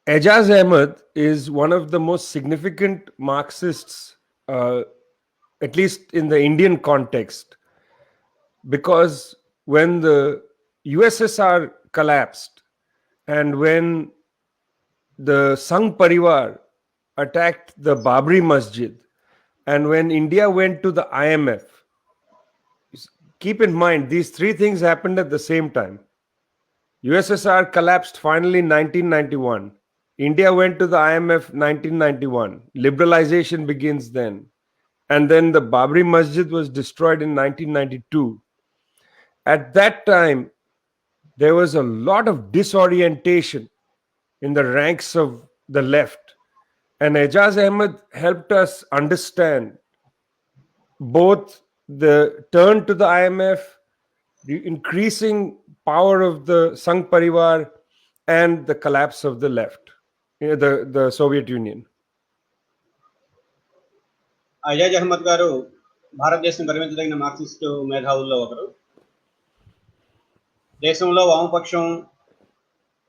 Ejaz Ahmed is one of the most significant Marxists, at least in the Indian context, because when the USSR collapsed and when the Sangh Parivar attacked the Babri Masjid, and when India went to the IMF, keep in mind these three things happened at the same time. USSR collapsed finally in 1991. India went to the IMF 1991. Liberalization begins then. And then the Babri Masjid was destroyed in 1992. At that time, there was a lot of disorientation in the ranks of the left. And Ejaz Ahmed helped us understand both the turn to the IMF, the increasing power of the Sangh Parivar, and the collapse of the left, the Soviet Union. Ajaz Ahmed గారు భారతదేశం గర్వించదగిన Marxist మేధావుల్లో ఒకరు. దేశంలో వామపక్షం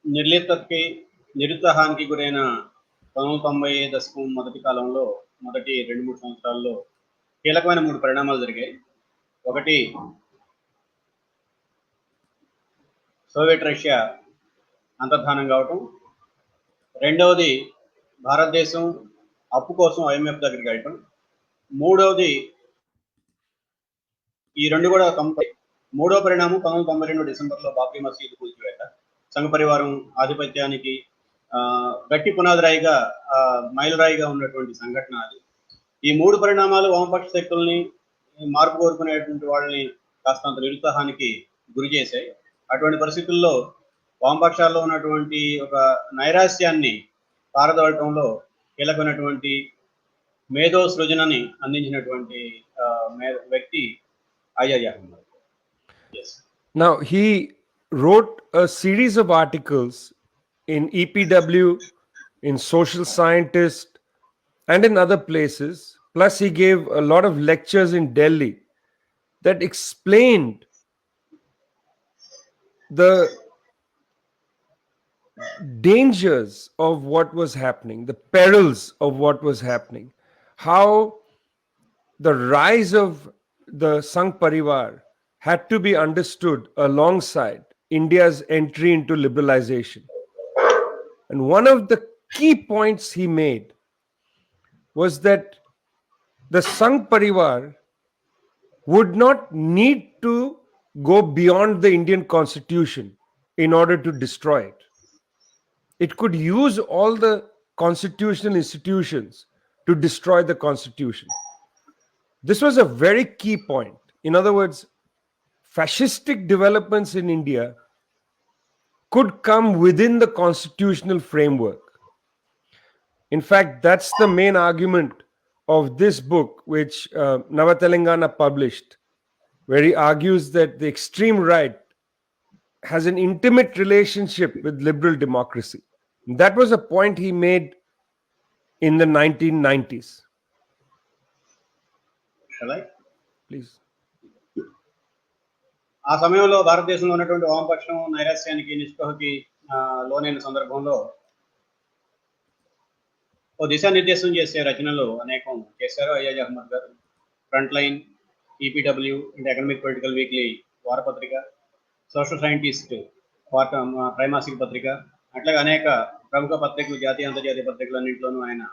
నిర్లిప్తతకి నిరుత్సాహానికి గురైన 1990 దశకం మొదటి కాలంలో మొదటి 2-3 సంవత్సరాల్లో కీలకమైన 3 పరిణామాలు జరిగాయి. ఒకటి, సోవియట్ రష్యా అంతర్ధానం కావటం. రెండవది, భారతదేశం అప్పు కోసం ఐఎంఎఫ్ దగ్గరికి వెళ్ళటం. మూడవది, ఈ రెండు కూడా మూడో పరిణామం 1992 డిసెంబర్లో బాబ్రీ మసీదు కూల్చివేత, సంఘ పరివారం ఆధిపత్యానికి గట్టి పునాదిరాయిగా మైలురాయిగా ఉన్నటువంటి సంఘటన అది. ఈ 3 పరిణామాలు వామపక్ష శక్తుల్ని, మార్పు కోరుకునేటువంటి వాళ్ళని కాస్తంత నిరుత్సాహానికి గురి చేశాయి. అటువంటి పరిస్థితుల్లో వామపక్షాల్లో ఉన్నటువంటి ఒక నైరాశ్యాన్ని పారదోలటంలో కీలకమైనటువంటి మేధో సృజనని అందించినటువంటి వ్యక్తి Ajaz Ahmed. Now, he wrote a series of articles in EPW, in Social Scientist, and in other places. Plus, he gave a lot of lectures in Delhi that explained the dangers of what was happening, the perils of what was happening, how the rise of the Sangh Parivar had to be understood alongside India's entry into liberalization. And one of the key points he made was that the Sangh Parivar would not need to go beyond the Indian constitution in order to destroy it. It could use all the constitutional institutions to destroy the constitution. This was a very key point. In other words, fascistic developments in India could come within the constitutional framework. In fact, that's the main argument of this book, which Nava Telangana published, where he argues that the extreme right has an intimate relationship with liberal democracy. And that was a point he made in the 1990s. Shall I? Please. ఆ సమయంలో భారతదేశంలో ఉన్నటువంటి వామపక్షం నైరాశ్యానికి, నిస్పృహకి లోనైన సందర్భంలో ఓ దిశానిర్దేశం చేసే రచనలు అనేకం చేశారు Ajaz Ahmed garu. Frontline, EPW అంటే ఎకనామిక్ పొలిటికల్ వీక్లీ వారపత్రిక, సోషల్ సైంటిస్ట్ త్రైమాసిక పత్రిక, అట్లాగే అనేక ప్రముఖ పత్రికలు, జాతీయ అంతర్జాతీయ పత్రికలన్నింటిలోనూ ఆయన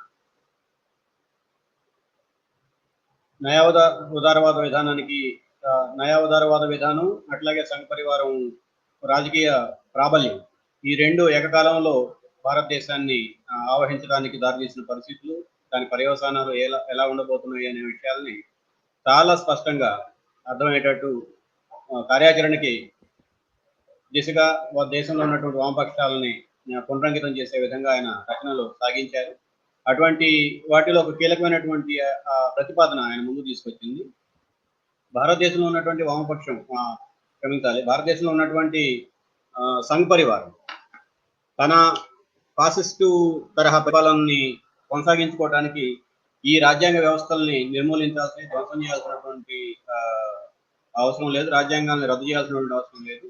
నయా ఉదారవాద విధానం అట్లాగే సంఘ పరివారం రాజకీయ ప్రాబల్యం, ఈ రెండు ఏకకాలంలో భారతదేశాన్ని ఆవహించడానికి దారితీసిన పరిస్థితులు, దాని పర్యవసానాలు ఎలా ఉండబోతున్నాయి అనే విషయాల్ని చాలా స్పష్టంగా అర్థమయ్యేటట్టు కార్యాచరణకి దిశగా దేశంలో ఉన్నటువంటి వామపక్షాలని పునరంకితం చేసే విధంగా ఆయన రచనలు సాగించారు. అటువంటి వాటిలో ఒక కీలకమైనటువంటి ప్రతిపాదన ఆయన ముందు తీసుకొచ్చింది. భారతదేశంలో ఉన్నటువంటి వామపక్షం భారతదేశంలో ఉన్నటువంటి సంఘ్ పరివారం తన ఫాసిస్టు తరహా పరిపాలనని కొనసాగించుకోవడానికి ఈ రాజ్యాంగ వ్యవస్థల్ని నిర్మూలించాల్సి, ధ్వంసం చేయాల్సినటువంటి అవసరం లేదు, రాజ్యాంగాన్ని రద్దు చేయాల్సినటువంటి అవసరం లేదు.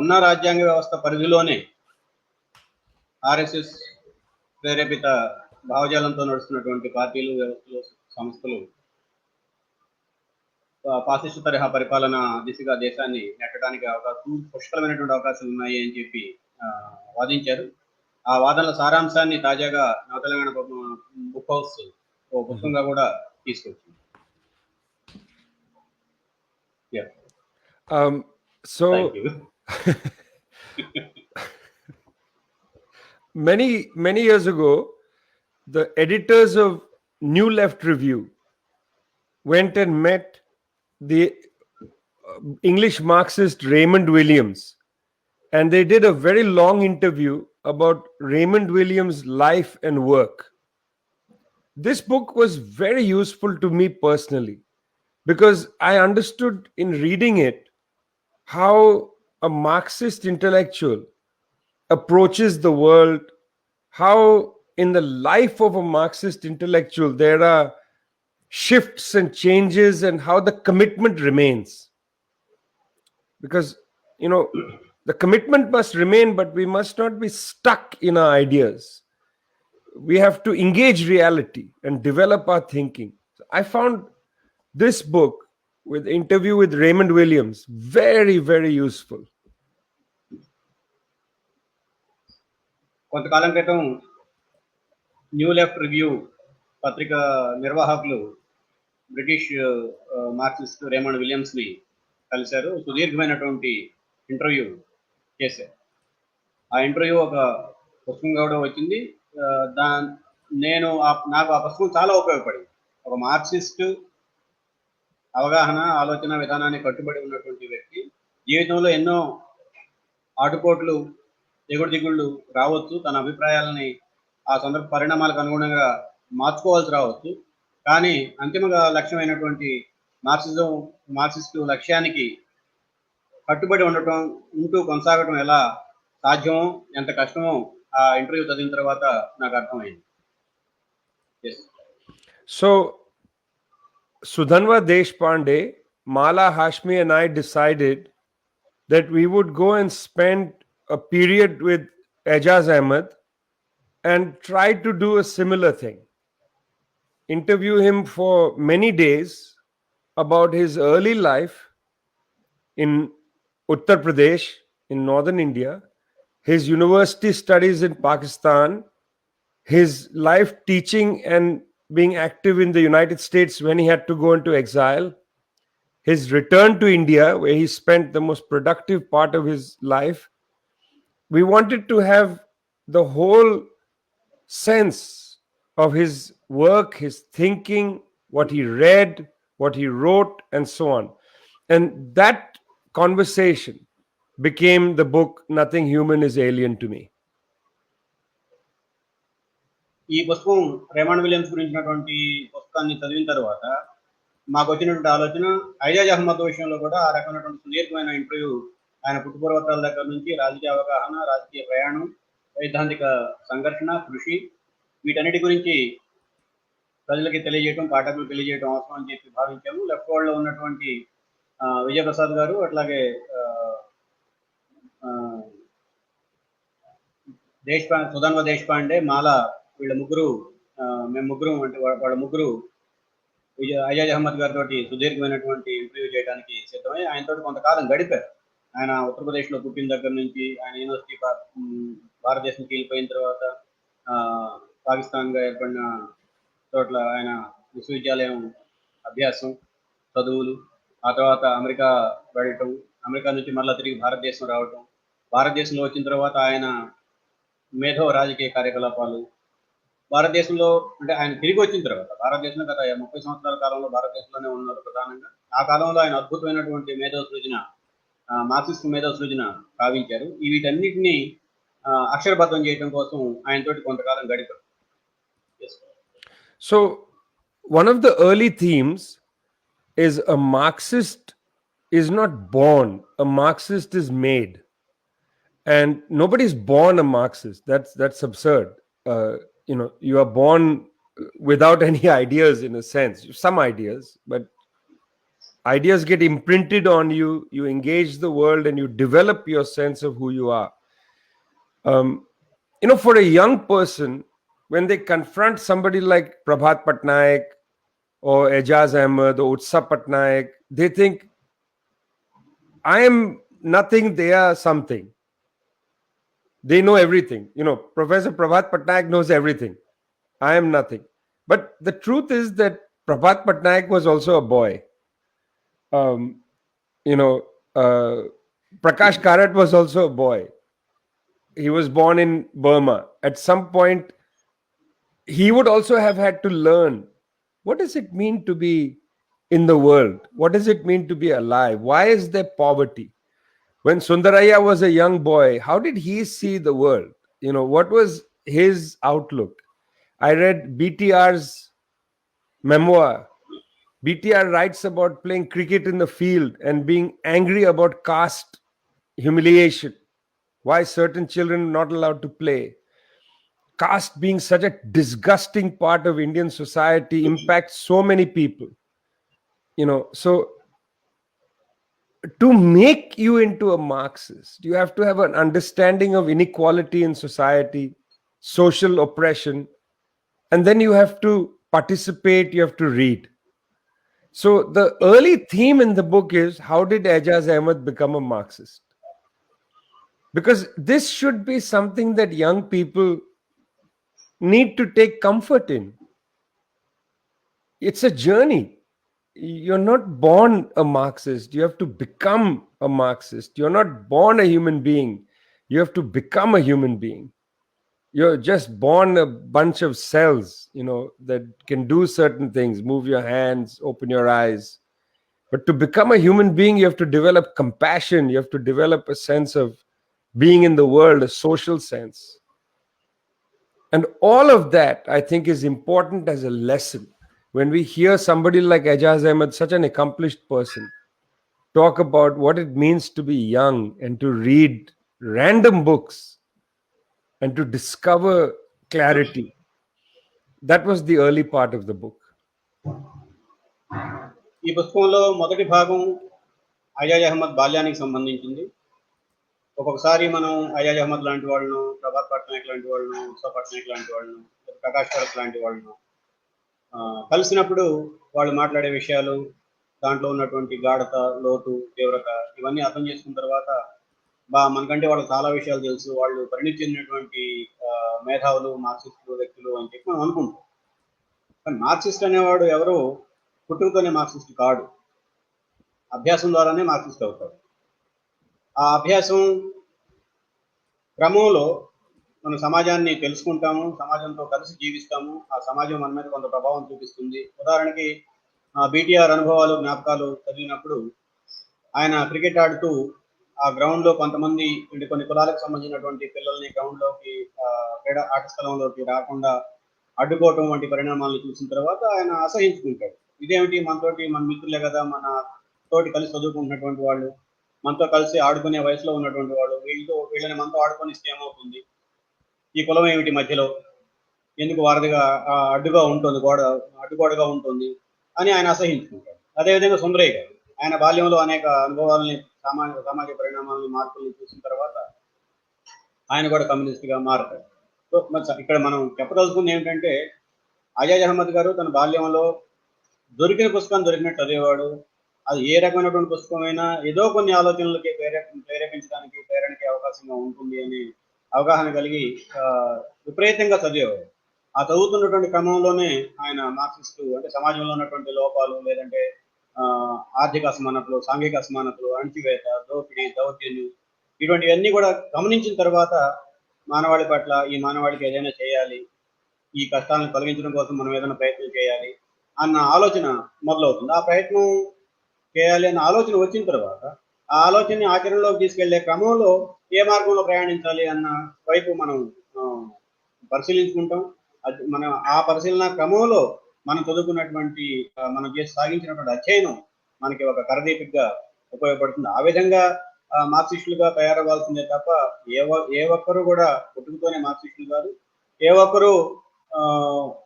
ఉన్న రాజ్యాంగ వ్యవస్థ పరిధిలోనే ఆర్ఎస్ఎస్, ప్రేరేపిత భావజాలంతో నడుస్తున్నటువంటి పార్టీలు, వ్యవస్థలు, సంస్థలు పాశిష్ట తరహా పరిపాలన దిశగా దేశాన్ని నెట్టడానికి పుష్కలమైనటువంటి అవకాశాలు ఉన్నాయి అని చెప్పి వాదించారు. ఆ వాదనల సారాంశాన్ని తాజాగా నవ తెలంగాణ బుక్ హౌస్ ఓ పుస్తకంగా కూడా తీసుకొచ్చింది. So Thank you. many years ago, the editors of New Left Review went and met the English Marxist Raymond Williams, and they did a very long interview about Raymond Williams' life and work. This book was very useful to me personally because I understood in reading it how a Marxist intellectual approaches the world, how in the life of a Marxist intellectual there are shifts and changes, and how the commitment remains. Because, the commitment must remain, but we must not be stuck in our ideas. We have to engage reality and develop our thinking. So I found this book with interview with Raymond Williams very, very useful. కొంతకాలం క్రితం new left review పత్రిక నిర్వాహకులు British Marxist Raymond Williams ని కలిశారు. సుదీర్ఘమైనటువంటి interview చేశారు. ఆ interview ఒక పుస్తకంగా కూడా వచ్చింది. నాకు ఆ పుస్తకం చాలా ఉపయోగపడింది. ఒక మార్క్సిస్ట్ అవగాహన, ఆలోచన విధానాన్ని కట్టుబడి ఉన్నటువంటి వ్యక్తి జీవితంలో ఎన్నో ఆటుపోట్లు, ఎగుడు దిగుళ్ళు రావచ్చు. తన అభిప్రాయాలని ఆ సందర్భ పరిణామాలకు అనుగుణంగా మార్చుకోవాల్సి రావచ్చు. కానీ అంతిమంగా లక్ష్యమైనటువంటి మార్క్సిస్టు లక్ష్యానికి కట్టుబడి ఉంటూ కొనసాగటం ఎలా సాధ్యమో, ఎంత కష్టమో ఆ ఇంటర్వ్యూ చదివిన తర్వాత నాకు అర్థమైంది. So Sudhanva Deshpande, Mala Hashmi and I decided that we would go and spend a period with Ejaz Ahmed and try to do a similar thing. Interview him for many days about his early life in Uttar Pradesh in northern India, his university studies in Pakistan, his life teaching and being active in the United States when he had to go into exile, his return to India where he spent the most productive part of his life. We wanted to have the whole sense of his work, his thinking, what he read, what he wrote, and so on. And that conversation became the book Nothing Human is Alien to Me. ఈ పుస్తకం Raymond Williams గురించినటువంటి పుస్తకాన్ని చదివిన తర్వాత మాకు వచ్చినటువంటి ఆలోచన, ఐజాజ్ అహ్మద్ విషయంలో కూడా ఆ రకమైనటువంటి సుదీర్ఘమైన ఇంటర్వ్యూ, ఆయన పుట్టుపూర్వతాల దగ్గర నుంచి రాజకీయ అవగాహన, రాజకీయ ప్రయాణం, సైద్ధాంతిక సంఘర్షణ, కృషి, వీటన్నిటి గురించి ప్రజలకి తెలియజేయటం, పాఠకులకు తెలియజేయటం అవసరం అని చెప్పి భావించాము. లెఫ్ట్ వరల్డ్లో ఉన్నటువంటి విజయప్రసాద్ గారు, అట్లాగే సుధన్వ దేశపాండే, మాలా, వీళ్ళ ముగ్గురు, మేము ముగ్గురు అంటే వాళ్ళ ముగ్గురు ఐజాజ్ అహ్మద్ గారితో సుదీర్ఘమైనటువంటి ఇంటర్వ్యూ చేయడానికి సిద్ధమై ఆయనతో కొంతకాలం గడిపారు. ఆయన ఉత్తరప్రదేశ్లో పుట్టిన దగ్గర నుంచి ఆయన యూనివర్సిటీ భారతదేశంకి వెళ్ళిపోయిన తర్వాత పాకిస్తాన్గా ఏర్పడిన చోట్ల ఆయన విశ్వవిద్యాలయం అభ్యాసం, చదువులు, ఆ తర్వాత అమెరికా వెళ్ళటం, అమెరికా నుంచి మళ్ళీ తిరిగి భారతదేశం రావటం, భారతదేశంలో వచ్చిన తర్వాత ఆయన మేధో రాజకీయ కార్యకలాపాలు, భారతదేశంలో అంటే ఆయన తిరిగి వచ్చిన తర్వాత భారతదేశంలో గత 30 సంవత్సరాల కాలంలో భారతదేశంలోనే ఉన్నారు ప్రధానంగా. ఆ కాలంలో ఆయన అద్భుతమైనటువంటి మేధో సృజన, మార్క్సిస్ట్ మేధో సృజన కావించారు. వీటన్నిటిని అక్షరబద్ధం చేయడం కోసం ఆయనతోటి కొంతకాలం గడిపారు. So one of the early themes is a Marxist is not born, a Marxist is made. And nobody's born a Marxist. That's absurd. You are born without any ideas, in a sense, some ideas, but ideas get imprinted on you. You engage the world and you develop your sense of who you are. For a young person, when they confront somebody like Prabhat Patnaik or Ejaz Ahmed or Utsa Patnaik, they think, I am nothing, they are something. They know everything. Professor Prabhat Patnaik knows everything. I am nothing. But the truth is that Prabhat Patnaik was also a boy. Um, you know, uh, Prakash Karat was also a boy. He was born in Burma. At some point, he would also have had to learn, what does it mean to be in the world? What does it mean to be alive? Why is there poverty? When Sundaraya was a young boy, how did he see the world? What was his outlook? I read BTR's memoir. BTR writes about playing cricket in the field and being angry about caste humiliation. Why certain children are not allowed to play. Caste being such a disgusting part of Indian society impacts so many people. So to make you into a Marxist, you have to have an understanding of inequality in society, social oppression, and then you have to participate, you have to read. So the early theme in the book is, how did Ejaz Ahmed become a Marxist? Because this should be something that young people need to take comfort in. It's a journey. You're not born a Marxist. You have to become a Marxist. You're not born a human being. You have to become a human being. You're just born a bunch of cells, that can do certain things, move your hands, open your eyes. But to become a human being, you have to develop compassion. You have to develop a sense of being in the world, a social sense. And all of that, I think, is important as a lesson. When we hear somebody like Ejaz Ahmed, such an accomplished person, talk about what it means to be young and to read random books and to discover clarity, that was the early part of the book. ఈ పుస్తకంలో మొదటి భాగం అజాజ్ అహ్మద్ బాల్యానికి సంబంధించింది. ఒక్కొక్కసారి మనం అజాజ్ అహ్మద్ లాంటి వాళ్ళను, ప్రభాత్ పట్నాయక్ లాంటి వాళ్ళను, ఉత్సవ్ పట్నాయక్ లాంటి వాళ్ళను, ప్రకాష్ కరత్ లాంటి వాళ్ళను కలిసినప్పుడు వాళ్ళు మాట్లాడే విషయాలు, దాంట్లో ఉన్నటువంటి గాఢత, లోతు, తీవ్రత ఇవన్నీ అర్థం చేసుకున్న తర్వాత మనకంటే వాళ్ళకి చాలా విషయాలు తెలుసు, వాళ్ళు పరిణితి చెందినటువంటి మేధావులు, మార్క్సిస్టులు వ్యక్తులు అని చెప్పి మనం అనుకుంటాం. కానీ మార్క్సిస్ట్ అనేవాడు ఎవరు పుట్టుకతోనే మార్క్సిస్ట్ కాడు, అభ్యాసం ద్వారానే మార్క్సిస్ట్ అవుతాడు. ఆ అభ్యాసం క్రమంలో మనం సమాజాన్ని తెలుసుకుంటాము, సమాజంతో కలిసి జీవిస్తాము, ఆ సమాజం మన మీద కొంత ప్రభావం చూపిస్తుంది. ఉదాహరణకి బీటీఆర్ అనుభవాలు, జ్ఞాపకాలు చదివినప్పుడు ఆయన క్రికెట్ ఆడుతూ ఆ గ్రౌండ్లో కొంతమంది కొన్ని కులాలకు సంబంధించినటువంటి పిల్లల్ని గ్రౌండ్లోకి క్రీడా ఆట స్థలంలోకి రాకుండా అడ్డుకోవటం వంటి పరిణామాలను చూసిన తర్వాత ఆయన అసహించుకుంటాడు. ఇదేమిటి, మన మిత్రులే కదా, మన తోటి కలిసి చదువుకుంటున్నటువంటి వాళ్ళు, మనతో కలిసి ఆడుకునే వయసులో ఉన్నటువంటి వాళ్ళు, వీళ్ళని మనతో ఆడుకొనిస్తే ఏమవుతుంది, ఈ కులం ఏమిటి మధ్యలో, ఎందుకు వారధిగా అడ్డుగా ఉంటుంది, అడ్డుగోడగా ఉంటుంది అని ఆయన అసహించుకుంటాడు. అదేవిధంగా సుందరయ్య గారు, ఆయన బాల్యంలో అనేక అనుభవాలని, సమాజ పరిణామాలను, మార్పులను చూసిన తర్వాత ఆయన కూడా కమ్యూనిస్ట్గా మారతాడు. సో ఇక్కడ మనం చెప్పదలుచుకుంది ఏమిటంటే, అజాజ్ అహ్మద్ గారు తన బాల్యంలో దొరికిన పుస్తకం దొరికినట్టు చదివేవాడు. అది ఏ రకమైనటువంటి పుస్తకమైనా ఏదో కొన్ని ఆలోచనలకి ప్రేరేపించడానికి, ప్రేరణకి అవకాశంగా ఉంటుంది అని అవగాహన కలిగి విపరీతంగా చదివేవాడు. ఆ చదువుతున్నటువంటి క్రమంలోనే ఆయన మార్క్సిస్టు, అంటే సమాజంలో ఉన్నటువంటి లోపాలు, లేదంటే ఆర్థిక అసమానతలు, సాంఘిక అసమానతలు, అణచివేత, దోపిడీ, దౌర్జన్యం, ఇటువంటివన్నీ కూడా గమనించిన తర్వాత మానవాళి పట్ల, ఈ మానవాళికి ఏదైనా చేయాలి, ఈ కష్టాలను తొలగించడం కోసం మనం ఏదైనా ప్రయత్నం చేయాలి అన్న ఆలోచన మొదలవుతుంది. ఆ ప్రయత్నం చేయాలి అన్న ఆలోచన వచ్చిన తర్వాత ఆ ఆలోచనని ఆచరణలోకి తీసుకెళ్లే క్రమంలో ఏ మార్గంలో ప్రయాణించాలి అన్న వైపు మనం పరిశీలించుకుంటాం. మనం ఆ పరిశీలన క్రమంలో మనం చదువుకున్నటువంటి, మనం చేసి సాగించినటువంటి అధ్యయనం మనకి ఒక కరదీపికగా ఉపయోగపడుతుంది. ఆ విధంగా మార్క్సిస్టులుగా తయారవ్వాల్సిందే తప్ప ఏ ఒక్కరు కూడా పుట్టుకతోనే మార్క్సిస్టులు కాదు. ఏ ఒక్కరు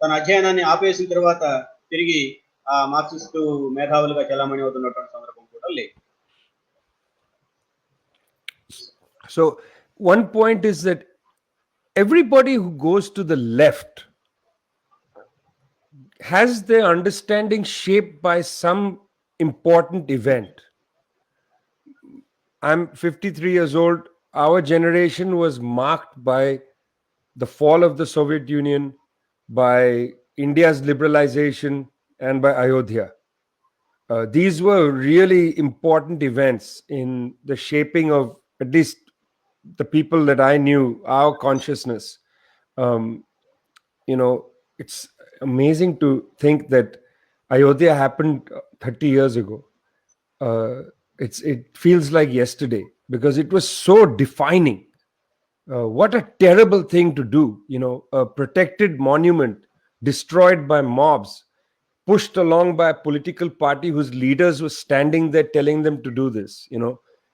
తన అధ్యయనాన్ని ఆపేసిన తర్వాత తిరిగి ఆ మార్క్సిస్టు మేధావులుగా చలామణి అవుతున్నటువంటి సందర్భం కూడా లేదు. So one point is that everybody who goes to the left has their understanding shaped by some important event. I'm 53 years old. Our generation was marked by the fall of the Soviet Union, by India's liberalization, and by Ayodhya. These were really important events in the shaping of at least the people that I knew, our consciousness. Um, you know, it's amazing to think that Ayodhya happened 30 years ago. Uh, it feels like yesterday because it was so defining. What a terrible thing to do, a protected monument destroyed by mobs, pushed along by a political party whose leaders were standing there telling them to do this.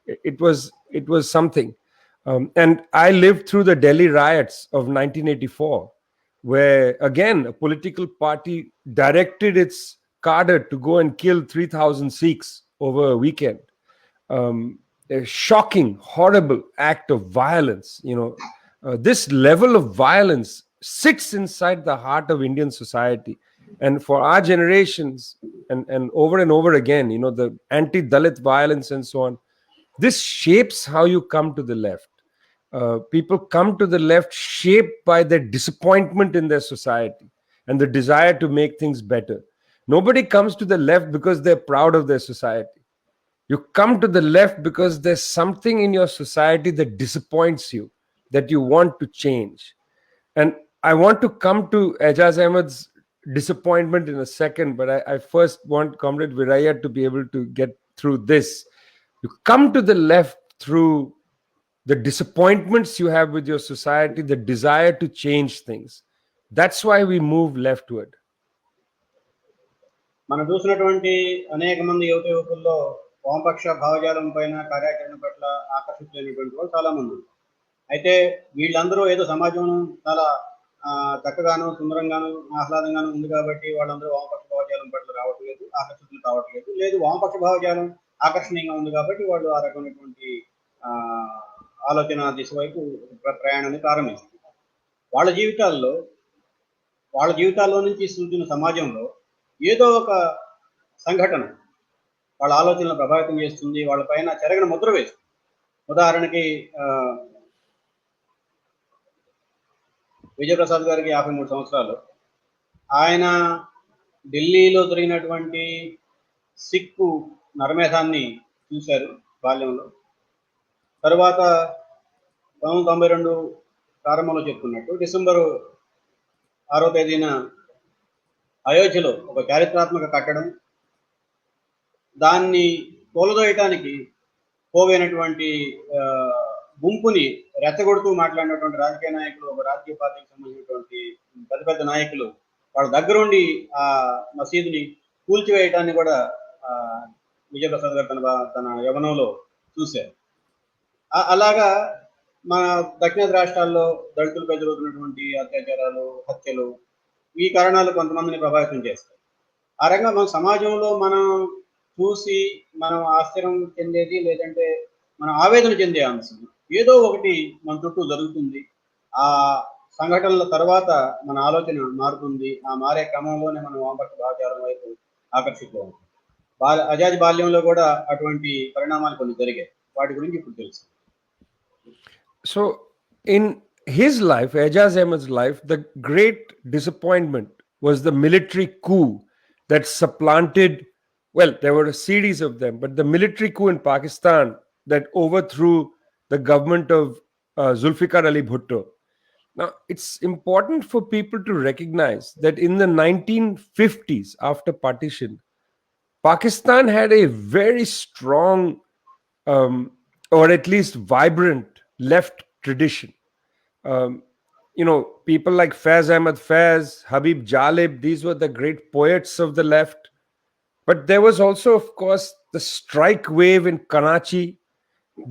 It was something. And I lived through the Delhi riots of 1984, where again a political party directed its cadre to go and kill 3,000 Sikhs over a weekend. A shocking, horrible act of violence. This level of violence sits inside the heart of Indian society, and for our generations, and over again, the anti-Dalit violence and so on. This shapes how you come to the left. People come to the left shaped by their disappointment in their society and the desire to make things better. Nobody comes to the left because they're proud of their society. You come to the left because there's something in your society that disappoints you, that you want to change. And I want to come to Ejaz Ahmed's disappointment in a second, but I first want Comrade Viraya to be able to get through this. You come to the left through the disappointments you have with your society, the desire to change things. That's why we move leftward. మనం చూసినటువంటి అనేక మంది యువకుల్లో వామపక్ష భావజాలం పైన కార్యాచరణ పట్ల ఆకర్షితులైనటువంటి వాళ్ళు చాలా మంది ఉన్నారు. అయితే వీళ్ళందరూ ఏదో సమాజం చాలా చక్కగాను సుందరంగాను ఆహ్లాదంగాను ఉంది కాబట్టి వాళ్ళందరూ వామపక్ష భావజాలం పట్ల రావట్లేదు, ఆకర్షితులు కావట్లేదు. లేదు, వామపక్ష భావజాలం ఆకర్షణీయంగా ఉంది కాబట్టి వాళ్ళు ఆ రకమైనటువంటి ఆలోచన దిశ వైపు ప్రయాణాన్ని ప్రారంభిస్తారు. వాళ్ళ జీవితాల్లో నుంచి సూచన సమాజంలో ఏదో ఒక సంఘటన వాళ్ళ ఆలోచనలు ప్రభావితం చేస్తుంది, వాళ్ళ పైన చెరగని ముద్ర వేస్తుంది. ఉదాహరణకి విజయప్రసాద్ గారికి 53 సంవత్సరాలు. ఆయన ఢిల్లీలో జరిగినటువంటి సిక్కు నరమేధాన్ని చూశారు బాల్యంలో. తరువాత 1992 ప్రారంభంలో చెప్పుకున్నట్టు డిసెంబరు 6వ తేదీన అయోధ్యలో ఒక చారిత్రాత్మక కట్టడం, దాన్ని కూలదోయటానికి పోగైనటువంటి గుంపుని రెచ్చగొడుతూ మాట్లాడినటువంటి రాజకీయ నాయకులు, ఒక రాజకీయ పార్టీకి సంబంధించినటువంటి పెద్ద పెద్ద నాయకులు వాళ్ళ దగ్గరుండి ఆ మసీదుని కూల్చివేయటాన్ని కూడా విజయప్రసాద్ గారు తన యవనంలో చూశారు. అలాగా మన దక్షిణాది రాష్ట్రాల్లో దళితులపై జరుగుతున్నటువంటి అత్యాచారాలు, హత్యలు, ఈ కారణాలు కొంతమందిని ప్రభావితం చేస్తాయి. ఆ రకంగా మన సమాజంలో మనం చూసి మనం ఆశ్చర్యం చెందేది, లేదంటే మనం ఆవేదన చెందే అంశం ఏదో ఒకటి మన చుట్టూ జరుగుతుంది. ఆ సంఘటనల తర్వాత మన ఆలోచన మారుతుంది. ఆ మారే క్రమంలోనే మనం వామపక్ష భావజాలం వైపు ఆకర్షితులు ఉంటాం. అజాజ్ బాల్యంలో కూడా అటువంటి పరిణామాలు కొన్ని జరిగాయి. వాటి గురించి ఇప్పుడు తెలుసు. So in his life, Ejaz Ahmed's life, the great disappointment was the military coup that supplanted, well, there were a series of them, but the military coup in Pakistan that overthrew the government of Zulfikar Ali Bhutto. Now, it's important for people to recognize that in the 1950s, after partition, Pakistan had a very strong, or at least vibrant, left tradition. People like Faiz Ahmad Faiz, Habib Jalib, these were the great poets of the left. But there was also, of course, the strike wave in Karachi.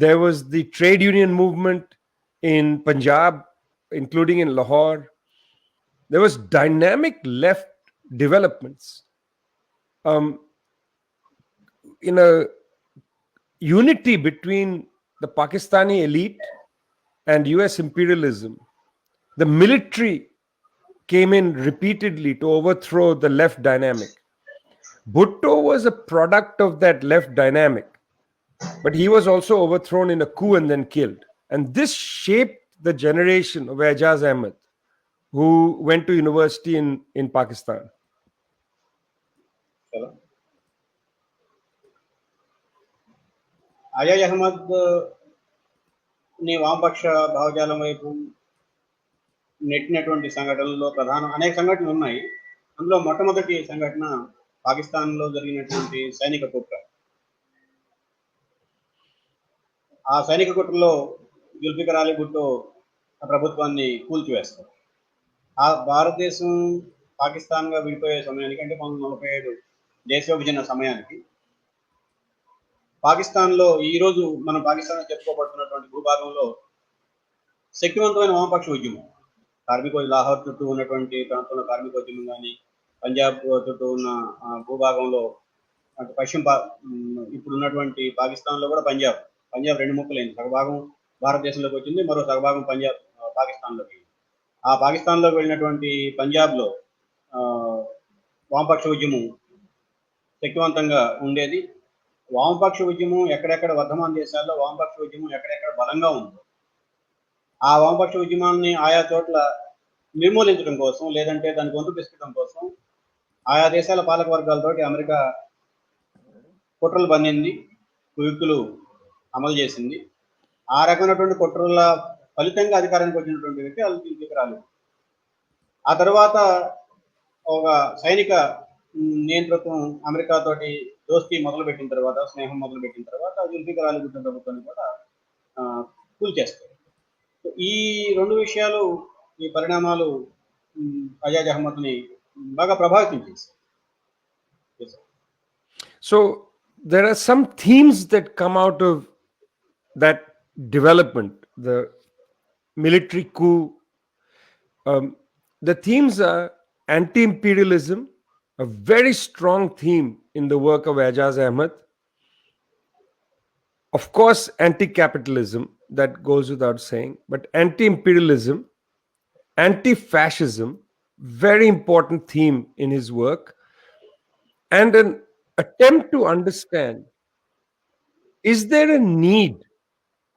There was the trade union movement in Punjab, including in Lahore. There was dynamic left developments. In a unity between the Pakistani elite and US imperialism, the military came in repeatedly to overthrow the left dynamic. Bhutto was a product of that left dynamic, but he was also overthrown in a coup and then killed. And this shaped the generation of Ejaz Ahmed, who went to university in Pakistan. Ajaz Ahmed ని వామపక్ష భావజాలం వైపు నెట్టినటువంటి సంఘటనల్లో అనేక సంఘటనలు ఉన్నాయి. అందులో మొట్టమొదటి సంఘటన పాకిస్తాన్లో జరిగినటువంటి సైనిక కుట్ర. ఆ సైనిక కుట్రలో జుల్ఫికర్ అలీ భుట్టో ప్రభుత్వాన్ని కూల్చివేస్తారు. ఆ భారతదేశం పాకిస్తాన్గా విడిపోయే సమయానికి, అంటే 1947 దేశ విభజన సమయానికి, పాకిస్తాన్లో ఈరోజు మనం పాకిస్తాన్ చెప్పుకోబడుతున్నటువంటి భూభాగంలో శక్తివంతమైన వామపక్ష ఉద్యమం, లాహోర్ చుట్టూ ఉన్నటువంటి ప్రాంతంలో కార్మికోద్యమం కానీ, పంజాబ్ చుట్టూ ఉన్న భూభాగంలో, అంటే ఇప్పుడు ఉన్నటువంటి పాకిస్తాన్లో కూడా పంజాబ్ రెండు ముక్కలైంది. సగభాగం భారతదేశంలోకి వచ్చింది, మరో సగభాగం పాకిస్తాన్లోకి. ఆ పాకిస్తాన్లోకి వెళ్ళినటువంటి పంజాబ్లో వామపక్ష ఉద్యమం శక్తివంతంగా ఉండేది. వామపక్ష ఉద్యమం ఎక్కడెక్కడ వర్ధమాన దేశాల్లో వామపక్ష ఉద్యమం ఎక్కడెక్కడ బలంగా ఉందో ఆ వామపక్ష ఉద్యమాన్ని ఆయా చోట్ల నిర్మూలించడం కోసం, లేదంటే దాన్ని గొంతు పిసకడం కోసం ఆయా దేశాల పాలక వర్గాలతోటి అమెరికా కుట్రలు పన్నింది, కుయుక్తులు అమలు చేసింది. ఆ రకమైనటువంటి కుట్రల ఫలితంగా అధికారానికి వచ్చినటువంటి వ్యక్తి జుల్ఫికర్ అలీ. ఆ తర్వాత ఒక సైనిక నియంతృత్వం అమెరికాతోటి దోస్తీ మొదలుపెట్టిన తర్వాత, స్నేహం మొదలుపెట్టిన తర్వాత జుల్ఫికర్ అలీ భుట్టో ప్రభుత్వాన్ని కూడా కూల్చేస్తారు. ఈ రెండు విషయాలు, ఈ పరిణామాలు అజాజ్ అహ్మద్ని బాగా ప్రభావితం చేశాయి. So there are some themes that come out of that development, the military coup. The themes are anti-imperialism, a very strong theme in the work of Ejaz Ahmed. Of course, anti-capitalism, that goes without saying, but anti-imperialism, anti-fascism, very important theme in his work, and an attempt to understand, is there a need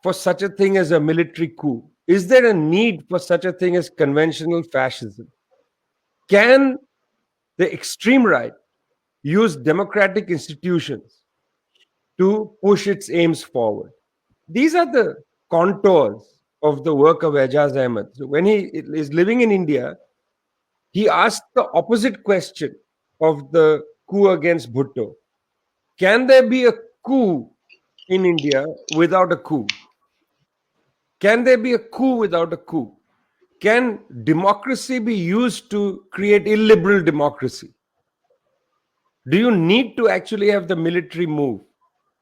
for such a thing as a military coup? Is there a need for such a thing as conventional fascism? Can the extreme right use democratic institutions to push its aims forward? These are the contours of the work of Ejaz Ahmed. So when he is living in India, he asked the opposite question of the coup against Bhutto. Can there be a coup in India without a coup? Can there be a coup without a coup? Can democracy be used to create illiberal democracy? Do you need to actually have the military move?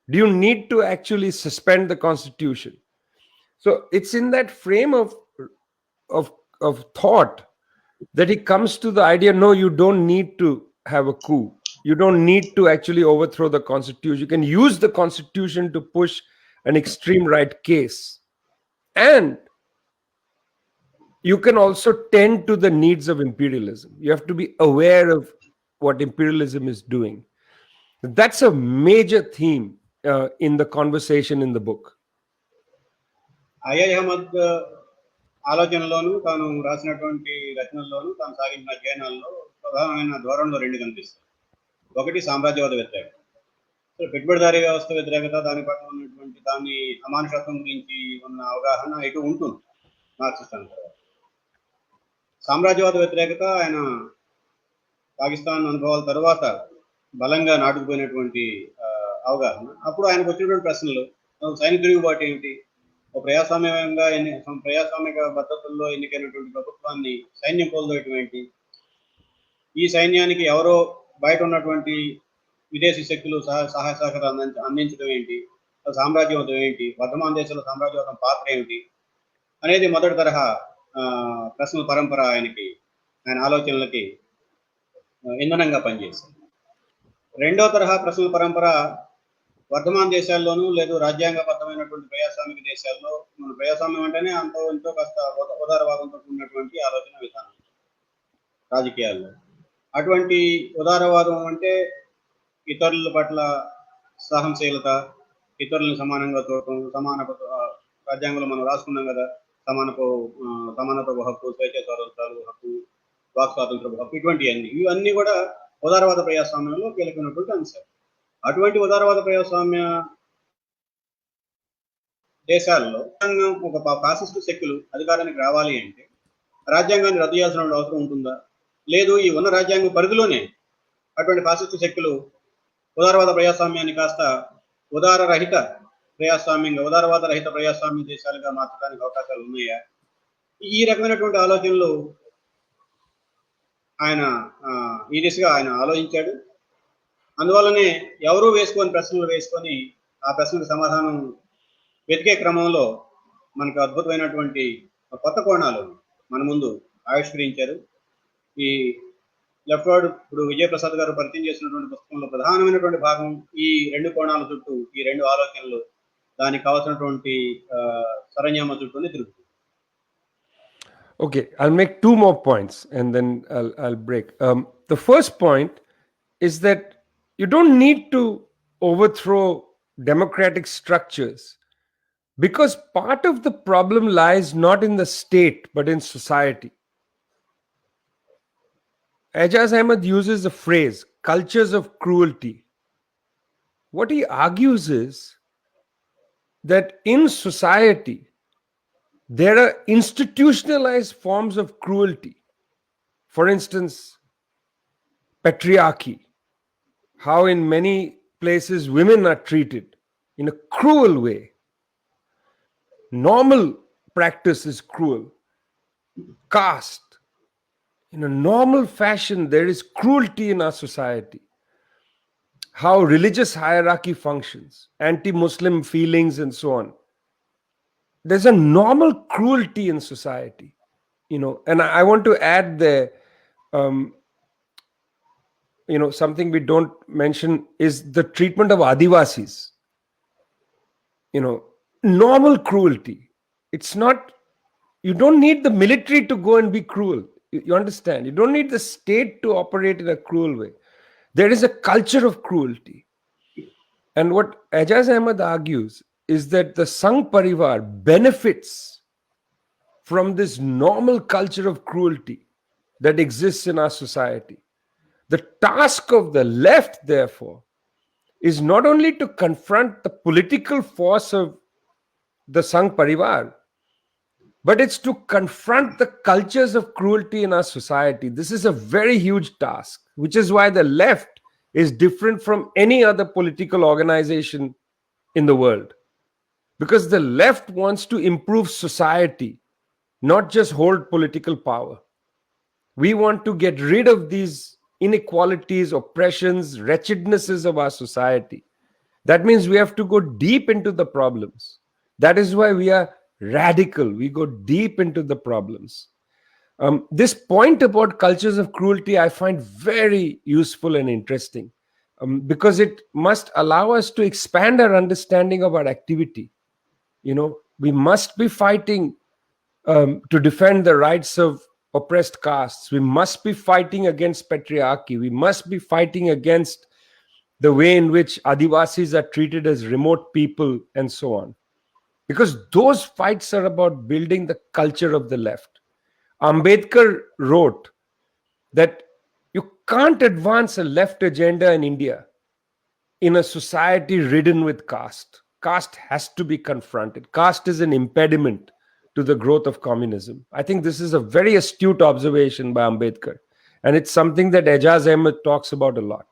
Do you need to actually suspend the constitution? So it's in that frame of thought that he comes to the idea, no, you don't need to have a coup. You don't need to actually overthrow the constitution. You can use the constitution to push an extreme right case. And you can also tend to the needs of imperialism. You have to be aware of what imperialism is doing. That's a major theme in the conversation in the book. Ajaz Ahmed ఆలోచనలోను, తాను రాసినటువంటి రచనల్లోనూ, తాను సాగించిన అధ్యయనాల్లో ప్రధానమైన ధోరణిలో రెండు కనిపిస్తాయి. ఒకటి సామ్రాజ్యవాద వ్యతిరేకత, పెట్టుబడిదారీ వ్యవస్థ వ్యతిరేకత, దాని పట్ల ఉన్నటువంటి దాని అమానుషత్వం గురించి ఉన్న అవగాహన ఇటు ఉంటుంది మార్క్సిస్ట్ తర్వాత. సామ్రాజ్యవాద వ్యతిరేకత ఆయన పాకిస్తాన్ అనుభవాల తర్వాత బలంగా నాటుకుపోయినటువంటి అవగాహన. అప్పుడు ఆయనకు వచ్చినటువంటి ప్రశ్నలు, సైనిక తిరుగుబాటు ఏమిటి, ప్రజాస్వామిక పద్ధతుల్లో ఎన్నికైనటువంటి ప్రభుత్వాన్ని సైన్యం పోల్దోయటం ఏంటి, ఈ సైన్యానికి ఎవరో బయట ఉన్నటువంటి విదేశీ శక్తులు సహాయ సహకారాలు అందించడం ఏంటి, సామ్రాజ్యవాదం ఏంటి, వర్ధమాన దేశంలో సామ్రాజ్యవాదం పాత్ర ఏమిటి అనేది మొదటి తరహా ప్రశ్నల పరంపర ఆయన ఆలోచనలకి ఇంధనంగా పనిచేసింది. రెండో తరహా ప్రశ్నల పరంపర వర్ధమాన దేశాల్లోనూ లేదు రాజ్యాంగబద్ధమైనటువంటి ప్రజాస్వామిక దేశాల్లో, మన ప్రజాస్వామ్యం అంటేనే అంతో ఎంతో కాస్త ఉదారవాదంతో ఉన్నటువంటి ఆలోచన విధానం. రాజకీయాల్లో. అటువంటి ఉదారవాదం అంటే ఇతరుల పట్ల సహనశీలత, ఇతరులను సమానంగా చూడటం, రాజ్యాంగంలో మనం రాసుకున్నాం కదా! సమానత్వపు హక్కు, స్వేచ్ఛా స్వాతంత్రాలు హక్కు, వాక్ స్వాతంత్రపు హక్కు ఇటువంటియన్నీ. ఇవన్నీ కూడా ఉదారవాద ప్రజాస్వామ్యంలో కీలకమైనటువంటి అంశాలు. అటువంటి ఉదారవాద ప్రజాస్వామ్య దేశాల్లో ఒక ఫాసిస్ట్ శక్తులు అధికారానికి రావాలి అంటే రాజ్యాంగాన్ని రద్దు చేయాల్సిన అవసరం ఉంటుందా? లేదు ఈ ఉన్న రాజ్యాంగం పరిధిలోనే అటువంటి ఫాసిస్ట్ శక్తులు ఉదారవాద ప్రజాస్వామ్యాన్ని కాస్త ఉదారవాద రహిత ప్రజాస్వామ్య దేశాలుగా మార్చడానికి అవకాశాలు ఉన్నాయా? ఈ రకమైనటువంటి ఆలోచనలు ఆయన ఈ దిశగా ఆయన ఆలోచించాడు. అందువల్లనే ఎవరూ ప్రశ్నలు వేసుకొని ఆ ప్రశ్నకు సమాధానం వెతికే క్రమంలో మనకు అద్భుతమైనటువంటి కొత్త కోణాలు మన ముందు ఆవిష్కరించారు. ఈ లెఫ్ట్ వర్డ్ ఇప్పుడు విజయప్రసాద్ గారు పరిచయం చేసినటువంటి పుస్తకంలో ప్రధానమైనటువంటి భాగం ఈ రెండు కోణాల చుట్టూ, ఈ రెండు ఆలోచనలు, దానికి కావాల్సినటువంటి సరంజామా చుట్టూనే తిరుగుతుంది. Okay, I'll make two more points and then I'll break. The first point is that you don't need to overthrow democratic structures, because part of the problem lies not in the state but in society. Ajaz Ahmed uses the phrase cultures of cruelty. What he argues is that in society there are institutionalized forms of cruelty. For instance, patriarchy, how in many places women are treated in a cruel way. Normal practice is cruel. Caste, in a normal fashion, there is cruelty in our society. How religious hierarchy functions, anti-Muslim feelings and so on. There's a normal cruelty in society, and I want to add there, something we don't mention is the treatment of Adivasis. Normal cruelty. It's not, you don't need the military to go and be cruel. You understand? You don't need the state to operate in a cruel way. There is a culture of cruelty. And what Ajaz Ahmed argues is that the Sangh Parivar benefits from this normal culture of cruelty that exists in our society. The task of the left, therefore, is not only to confront the political force of the Sangh Parivar, but it's to confront the cultures of cruelty in our society. This is a very huge task, which is why the left is different from any other political organization in the world. Because the left wants to improve society, not just hold political power. We want to get rid of these inequalities, oppressions, wretchednesses of our society. That means we have to go deep into the problems. That is why we are radical. We go deep into the problems. This point about cultures of cruelty I find very useful and interesting, because it must allow us to expand our understanding of our activity. We must be fighting to defend the rights of oppressed castes. We must be fighting against patriarchy. We must be fighting against the way in which Adivasis are treated as remote people and so on. Because those fights are about building the culture of the left. Ambedkar wrote that you can't advance a left agenda in India in a society ridden with caste. Caste has to be confronted. Caste is an impediment to the growth of communism. I think this is a very astute observation by Ambedkar, and it's something that Ajaz Ahmed talks about a lot.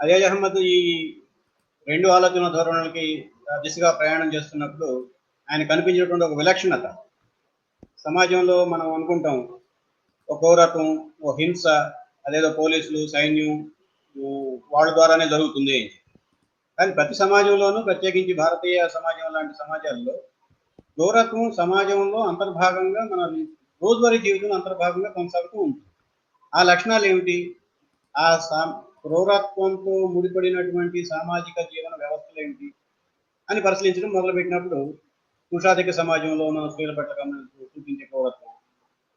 Ajaz Ahmed ఈ రెండు ఆలోచన ధోరణులకి దిశగా ప్రయాణం చేస్తున్నప్పుడు ఆయన కనిపించినటువంటి ఒక విలక్షణత, సమాజంలో మనం అనుకుంటాం ఒక క్రూరత్వం, ఒక హింస, అదేదో పోలీసులు, సైన్యం వాళ్ళ ద్వారానే జరుగుతుంది. కానీ ప్రతి సమాజంలోనూ, ప్రత్యేకించి భారతీయ సమాజం లాంటి సమాజాల్లో క్రూరత్వం సమాజంలో అంతర్భాగంగా, మన రోజువారీ జీవితంలో అంతర్భాగంగా కొనసాగుతూ ఉంటుంది. ఆ లక్షణాలు ఏమిటి? ఆ క్రూరత్వంతో ముడిపడినటువంటి సామాజిక జీవన వ్యవస్థలు ఏమిటి అని పరిశీలించడం మొదలుపెట్టినప్పుడు పురుషాధిక సమాజంలో మన స్త్రీల పట్ల చూపించే క్రూరత్వం,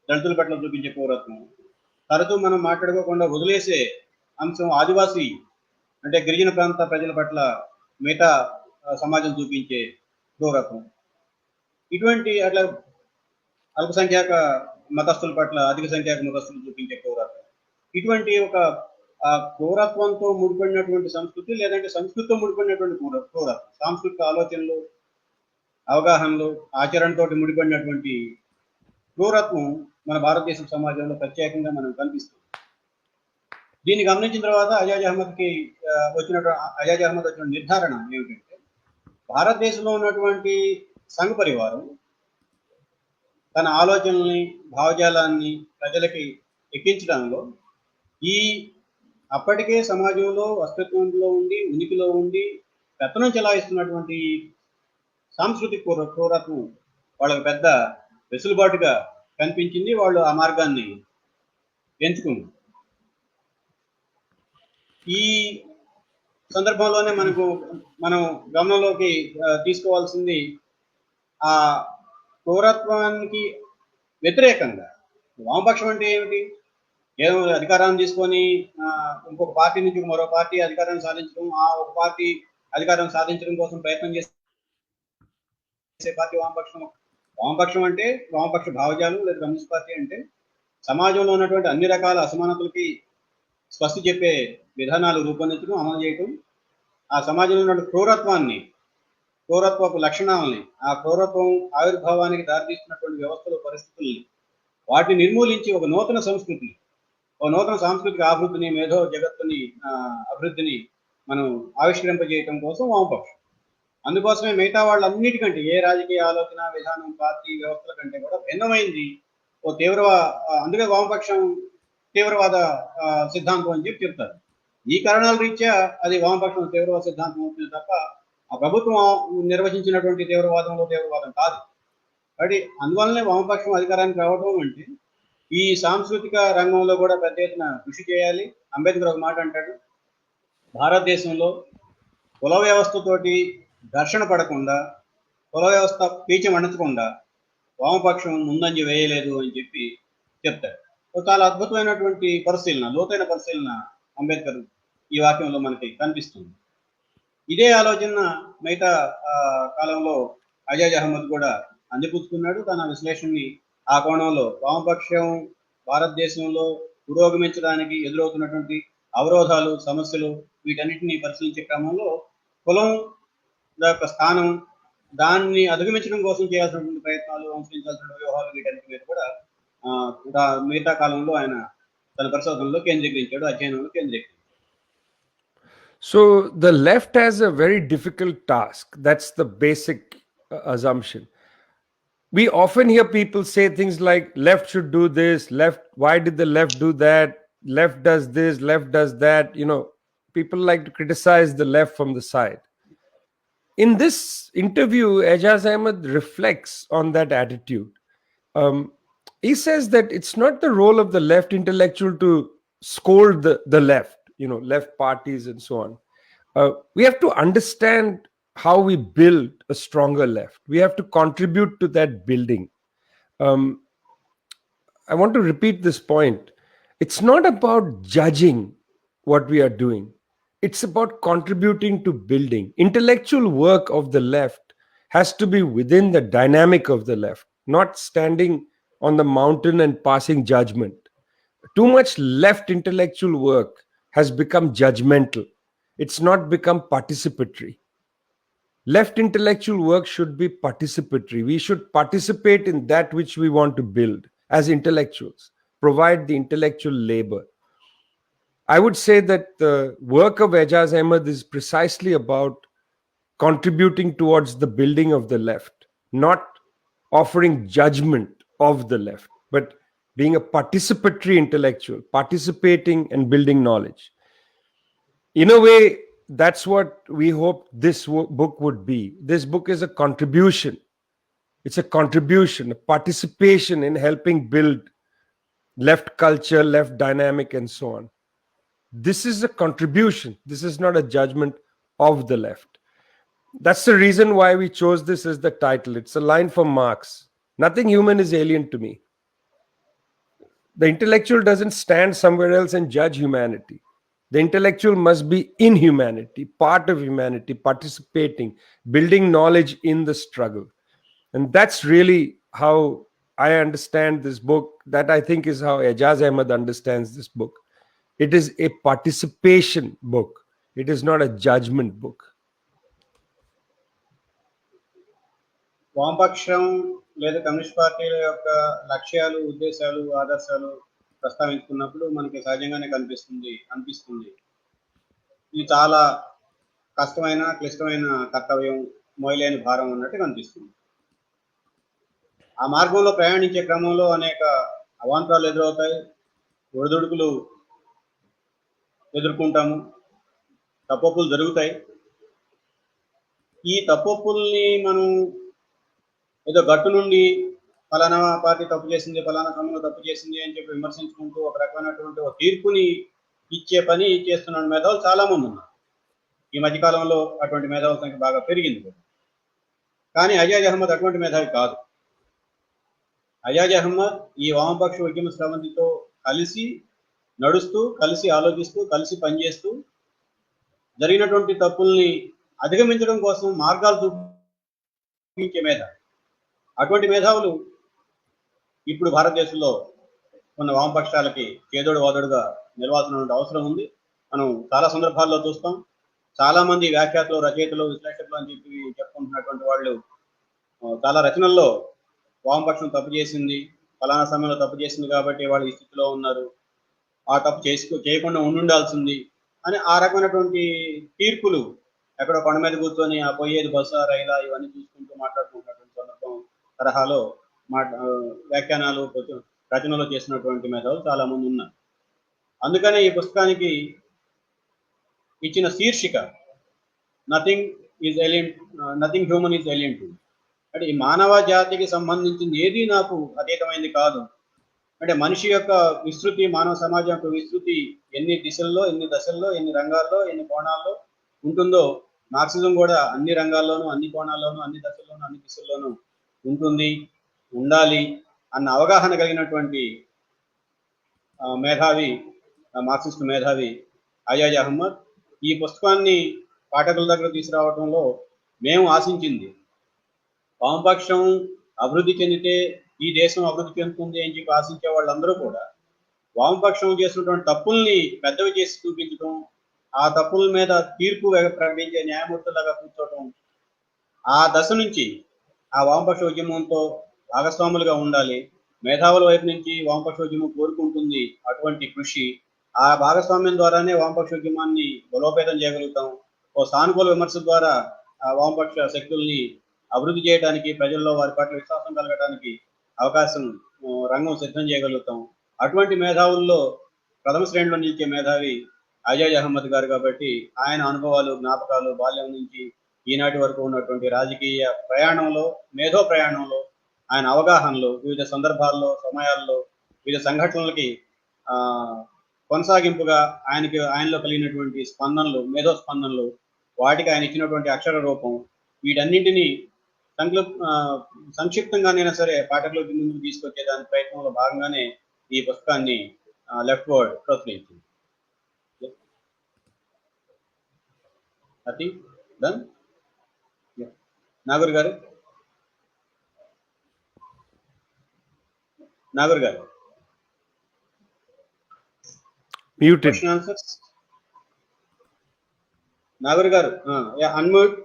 దళితుల పట్ల చూపించే క్రూరత్వం, తరచూ మనం మాట్లాడుకోకుండా వదిలేసే అంశం ఆదివాసీ అంటే గిరిజన ప్రాంత ప్రజల పట్ల మిగతా సమాజం చూపించే క్రూరత్వం, ఇటువంటి అట్లా అల్పసంఖ్యాక మతస్థుల పట్ల అధిక సంఖ్యాక మతస్థులు చూపించే క్రూరత్వం, ఇటువంటి ఒక క్రూరత్వంతో ముడిపడినటువంటి సంస్కృతి, లేదంటే సంస్కృతితో ముడిపడినటువంటి క్రూరత్వం, సాంస్కృతిక ఆలోచనలు, అవగాహనలు, ఆచరణతో ముడిపడినటువంటి క్రూరత్వం మన భారతదేశ సమాజంలో ప్రత్యేకంగా మనం కనిపిస్తుంది. దీన్ని గమనించిన తర్వాత అజాజ్ అహ్మద్ వచ్చిన నిర్ధారణ ఏమిటంటే, భారతదేశంలో ఉన్నటువంటి సంఘ పరివారం తన ఆలోచనల్ని, భావజాలాన్ని ప్రజలకి ఎక్కించడంలో ఈ అప్పటికే సమాజంలో అస్తిత్వంలో ఉండి, ఉనికిలో ఉండి పెత్తనం చెలాయిస్తున్నటువంటి సాంస్కృతిక క్రూరత్వం వాళ్ళకి పెద్ద వెసులుబాటుగా కనిపించింది. వాళ్ళు ఆ మార్గాన్ని ఎంచుకున్నారు. ఈ సందర్భంలోనే మనం గమనంలోకి తీసుకోవాల్సింది, ఆ క్రూరత్వానికి వ్యతిరేకంగా వామపక్షం అంటే ఏమిటి? ఏదో అధికారాన్ని తీసుకొని ఇంకొక పార్టీ నుంచి మరో పార్టీ అధికారాన్ని సాధించడం, ఆ ఒక పార్టీ అధికారం సాధించడం కోసం ప్రయత్నం చేసే పార్టీ వామపక్షం. వామపక్షం అంటే వామపక్ష భావజాలం లేదా కమ్యూనిస్ట్ పార్టీ అంటే సమాజంలో ఉన్నటువంటి అన్ని రకాల అసమానతలకి స్పష్టి చెప్పే విధానాలు రూపొందించడం, అమలు చేయటం, ఆ సమాజంలో ఉన్న క్రూరత్వపు లక్షణాలని, ఆ క్రూరత్వం ఆవిర్భావానికి దారితీస్తున్నటువంటి వ్యవస్థలు, పరిస్థితుల్ని వాటిని నిర్మూలించి ఒక నూతన సంస్కృతిని, ఒక నూతన సాంస్కృతిక అభివృద్ధిని, మేధో జగత్తుని అభివృద్ధిని మనం ఆవిష్కరింపజేయటం కోసం వామపక్షం. అందుకోసమే మిగతా వాళ్ళన్నిటికంటే ఏ రాజకీయ ఆలోచన విధానం, పార్టీ వ్యవస్థల కంటే కూడా భిన్నమైంది అందుకే వామపక్షం తీవ్రవాద సిద్ధాంతం అని చెప్తారు. ఈ కారణాల రీత్యా అది వామపక్షం తీవ్రవాద సిద్ధాంతం అవుతుంది తప్ప ఆ ప్రభుత్వం నిర్వచించినటువంటి తీవ్రవాదం కాదు. కాబట్టి అందువల్లనే వామపక్షం అధికారానికి రావడం అంటే ఈ సాంస్కృతిక రంగంలో కూడా పెద్ద ఎత్తున కృషి చేయాలి. అంబేద్కర్ ఒక మాట అంటాడు, భారతదేశంలో కుల వ్యవస్థతోటి ఘర్షణ పడకుండా, కుల వ్యవస్థ పీచం అణచకుండా వామపక్షం ముందంజ వేయలేదు అని చెప్పి చెప్తాడు. చాలా అద్భుతమైనటువంటి పరిశీలన, లోతైన పరిశీలన అంబేద్కర్ ఈ వాక్యంలో మనకి కనిపిస్తుంది. ఇదే ఆలోచన మిగతా కాలంలో అజాజ్ అహ్మద్ కూడా అందిపుచ్చుకున్నాడు. తన విశ్లేషణని ఆ కోణంలో వామపక్షం భారతదేశంలో పురోగమించడానికి ఎదురవుతున్నటువంటి అవరోధాలు, సమస్యలు, వీటన్నిటిని పరిశీలించే క్రమంలో కులం యొక్క స్థానం, దాన్ని అధిగమించడం కోసం చేయాల్సినటువంటి ప్రయత్నాలు, అనుసరించాల్సిన వ్యవహారాలు, వీటన్నిటి మీద కూడా మిగతా కాలంలో ఆయన తన పరిశోధనలో కేంద్రీకరించాడు, అధ్యయనంలో కేంద్రీకరించాడు. So the left has a very difficult task. That's the basic assumption. We often hear people say things like left should do this, why did the left do that, left does this, left does that. People like to criticize the left from the side. In this interview, Aijaz Ahmed reflects on that attitude. He says that it's not the role of the left intellectual to scold the left, left parties and so on. We have to understand how we build a stronger left. We have to contribute to that building. I want to repeat this point. It's not about judging what we are doing. It's about contributing to building. Intellectual work of the left has to be within the dynamic of the left, not standing on the mountain and passing judgment. Too much left intellectual work has become judgmental. It's not become participatory. Left intellectual work should be participatory. We should participate in that which we want to build as intellectuals, provide the intellectual labor. I would say that the work of Aijaz Ahmed is precisely about contributing towards the building of the left, not offering judgment of the left, but being a participatory intellectual, participating and building knowledge. In a way, that's what we hope this book would be. This book is a contribution. It's a contribution, a participation in helping build left culture, left dynamic, and so on. This is a contribution. This is not a judgment of the left. That's the reason why we chose this as the title. It's a line from Marx. Nothing human is alien to me. The intellectual doesn't stand somewhere else and judge humanity. The intellectual must be in humanity, part of humanity, participating, building knowledge in the struggle. And that's really how I understand this book. That I think is how Ejaz Ahmed understands this book. It is a participation book. It is not a judgment book. వామపక్షం లేదా communist పార్టీల యొక్క లక్ష్యాలు, ఉద్దేశాలు, ఆదర్శాలు ప్రస్తావించుకున్నప్పుడు మనకి సహజంగానే అనిపిస్తుంది ఇది చాలా కష్టమైన, క్లిష్టమైన కర్తవ్యం, మోయలేని భారం అన్నట్టు కనిపిస్తుంది. ఆ మార్గంలో ప్రయాణించే క్రమంలో అనేక అవాంతరాలు ఎదురవుతాయి, ఒడిదుడుకులు ఎదుర్కొంటాము, తప్పొప్పులు జరుగుతాయి. ఈ తప్పొప్పుల్ని మనం ఏదో గట్టు నుండి ఫలానా పార్టీ తప్పు చేసింది, ఫలానా సమయంలో తప్పు చేసింది అని చెప్పి విమర్శించుకుంటూ ఒక రకమైనటువంటి ఒక తీర్పుని ఇచ్చే పని చేస్తున్న మేధావులు చాలా మంది ఉన్నారు. ఈ మధ్యకాలంలో అటువంటి మేధావుల సంఖ్య బాగా పెరిగింది. కానీ అజాజ్ అహ్మద్ అటువంటి మేధావి కాదు. అజాజ్ అహ్మద్ ఈ వామపక్ష ఉద్యమ స్రవంతితో కలిసి నడుస్తూ, కలిసి ఆలోచిస్తూ, కలిసి పనిచేస్తూ జరిగినటువంటి తప్పుల్ని అధిగమించడం కోసం మార్గాలు చూపించే మేధావి. అటువంటి మేధావులు ఇప్పుడు భారతదేశంలో ఉన్న వామపక్షాలకి చేదోడు వాదోడుగా నిలవాల్సినటువంటి అవసరం ఉంది. మనం చాలా సందర్భాల్లో చూస్తాం. చాలా మంది వ్యాఖ్యాతలు, రచయితలు, విశ్లేషకులు అని చెప్పి చెప్పుకుంటున్నటువంటి వాళ్ళు చాలా రచనల్లో వామపక్షం తప్పు చేసింది, ఫలానా సమయంలో తప్పు చేసింది కాబట్టి వాళ్ళు ఈ స్థితిలో ఉన్నారు, ఆ తప్పు చేయకుండా ఉండాల్సింది అని ఆ రకమైనటువంటి తీర్పులు ఎక్కడో కొండ మీద కూర్చొని ఆ పోయేది బస్సా, రైలా ఇవన్నీ చూసుకుంటూ మాట్లాడుకుంటున్నటువంటి సందర్భం తరహాలో వ్యాఖ్యానాలు, రచనలు చేసినటువంటి మేధావులు చాలా మంది ఉన్నారు. అందుకనే ఈ పుస్తకానికి ఇచ్చిన శీర్షిక nothing human is alien to. అంటే ఈ మానవ జాతికి సంబంధించింది ఏది నాకు అతీతమైంది కాదు. అంటే మనిషి యొక్క విస్తృతి, మానవ సమాజం యొక్క విస్తృతి ఎన్ని దిశల్లో, ఎన్ని దశల్లో, ఎన్ని రంగాల్లో, ఎన్ని కోణాల్లో ఉంటుందో మార్క్సిజం కూడా అన్ని రంగాల్లోనూ, అన్ని కోణాల్లోనూ, అన్ని దశల్లోనూ, అన్ని దిశల్లోనూ ఉంటుంది, ఉండాలి అన్న అవగాహన కలిగినటువంటి మేధావి, మార్క్సిస్ట్ మేధావి అజాజ్ అహ్మద్. ఈ పుస్తకాన్ని పాఠకుల దగ్గర తీసుకురావడంలో మేము ఆశించింది, వామపక్షం అభివృద్ధి చెందితే ఈ దేశం అభివృద్ధి చెందుతుంది అని చెప్పి ఆశించే వాళ్ళందరూ కూడా వామపక్షం చేసినటువంటి తప్పుల్ని పెద్దవి చేసి చూపించడం, ఆ తప్పుల మీద తీర్పు ప్రకటించే న్యాయమూర్తులాగా కూర్చోవడం, ఆ దశ నుంచి ఆ వామపక్ష ఉద్యమంతో భాగస్వాములుగా ఉండాలి. మేధావుల వైపు నుంచి వామపక్ష ఉద్యమం కోరుకుంటుంది అటువంటి కృషి. ఆ భాగస్వామ్యం ద్వారానే వామపక్ష ఉద్యమాన్ని బలోపేతం చేయగలుగుతాం. ఓ సానుకూల విమర్శ ద్వారా ఆ వామపక్ష శక్తుల్ని అభివృద్ధి చేయడానికి, ప్రజల్లో వారి పట్ల విశ్వాసం కలగడానికి అవకాశం, రంగం సిద్ధం చేయగలుగుతాం. అటువంటి మేధావుల్లో ప్రథమ శ్రేణిలో నిలిచే మేధావి అజాజ్ అహ్మద్ గారు. కాబట్టి ఆయన అనుభవాలు, జ్ఞాపకాలు, బాల్యం నుంచి ఈనాటి వరకు ఉన్నటువంటి రాజకీయ ప్రయాణంలో, మేధో ప్రయాణంలో, ఆయన అవగాహనలు, వివిధ సందర్భాల్లో, సమయాల్లో, వివిధ సంఘటనలకి కొనసాగింపుగా ఆయనలో కలిగినటువంటి స్పందనలు, మేధో స్పందనలు, వాటికి ఆయన ఇచ్చినటువంటి అక్షర రూపం, వీటన్నింటినీ సంక్షిప్తంగానైనా సరే పాఠకులకు ముందుకు తీసుకొచ్చే దాని ప్రయత్నంలో భాగంగానే ఈ పుస్తకాన్ని లెఫ్ట్ వర్డ్ ప్రచురించింది. అది డన్. నాగూర్ గారు Muted. Question answers. Nagar garu, yeah, unmute.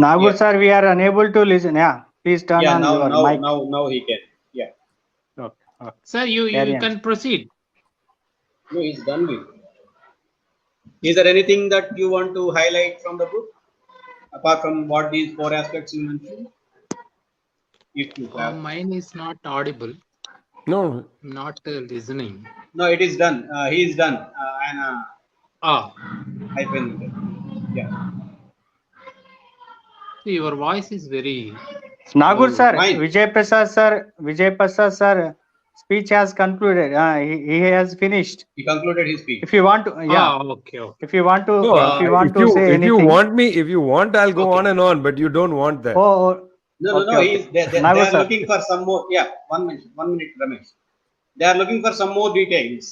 Nagur Yeah. sir, we are unable to listen. Yeah, please turn Yeah, on your mic. now he can. Yeah. Okay. Sir, you Carry on. can proceed. No, he's done with. Is there anything that you want to highlight from the book, apart from what these 4 aspects you mentioned? If you have. Mine is not audible. No, Not listening. No, it is done. He is done. And I can. Yeah. See, your voice is very. Nagur sir, Mine. Vijay Prasad sir, speech has concluded. He has finished. He concluded his speech. If you want to, yeah. Okay. If you want to, no. if you want to say if you anything. want me, if you want, I'll go Okay. on and on. But you don't want that. Oh, No, Okay. they Nagar are sir. looking for some more. Yeah, 1 minute, Ramesh. They are looking for some more details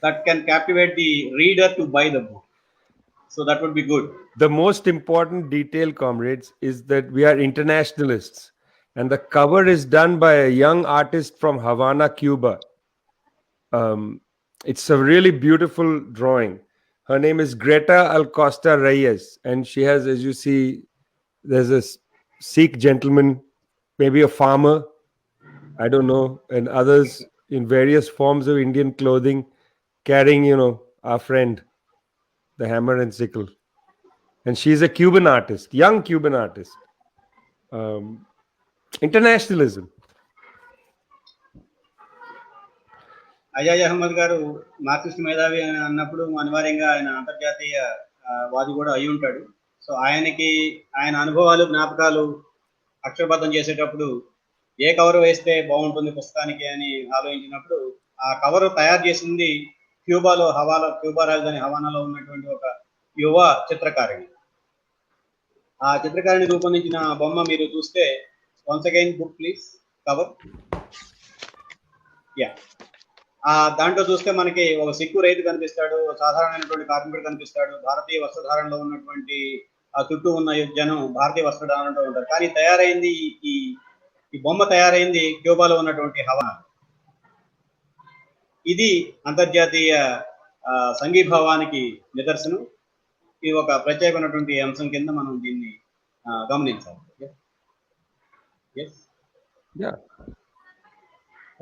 that can captivate the reader to buy the book. So that would be good. The most important detail, comrades, is that we are internationalists, and the cover is done by a young artist from Havana, Cuba. It's a really beautiful drawing. Her name is Greta Alcosta Reyes, and she has, as you see, there's a Sikh gentleman, maybe a farmer, I don't know, and others in various forms of Indian clothing carrying, our friend, the hammer and sickle. And she's a Cuban artist, young Cuban artist. Internationalism. Ajaz Ahmed గారు Marxist మేధావి అని అన్నప్పుడు అనివార్యంగా ఆయన అంతర్జాతీయ వాది కూడా అయి ఉంటాడు. సో ఆయన అనుభవాలు జ్ఞాపకాలు అక్షరబద్ధం చేసేటప్పుడు ఏ కవర్ వేస్తే బాగుంటుంది పుస్తకానికి అని ఆలోచించినప్పుడు ఆ కవర్ తయారు చేసింది క్యూబా రాజధాని హవానాలో ఉన్నటువంటి ఒక యువ చిత్రకారిణి. ఆ చిత్రకారిణి రూపొందించిన బొమ్మ మీరు చూస్తే, once again book please, cover. Yeah, దాంట్లో చూస్తే మనకి ఒక సిక్కు రైతు కనిపిస్తాడు, సాధారణమైనటువంటి కార్మికుడు కనిపిస్తాడు, భారతీయ వస్త్రధారణలో ఉన్నటువంటి ఆ చుట్టూ ఉన్న జనం భారతీయ వస్త్రధారణలో ఉంటారు. కానీ తయారైంది ఈ బొమ్మ తయారైంది క్యూబాలో ఉన్నటువంటి హవానా. ఇది అంతర్జాతీయ సంఘీభావానికి నిదర్శనం. ఇది ఒక ప్రత్యేకమైనటువంటి అంశం కింద మనం దీన్ని గమనించాలి. Yeah.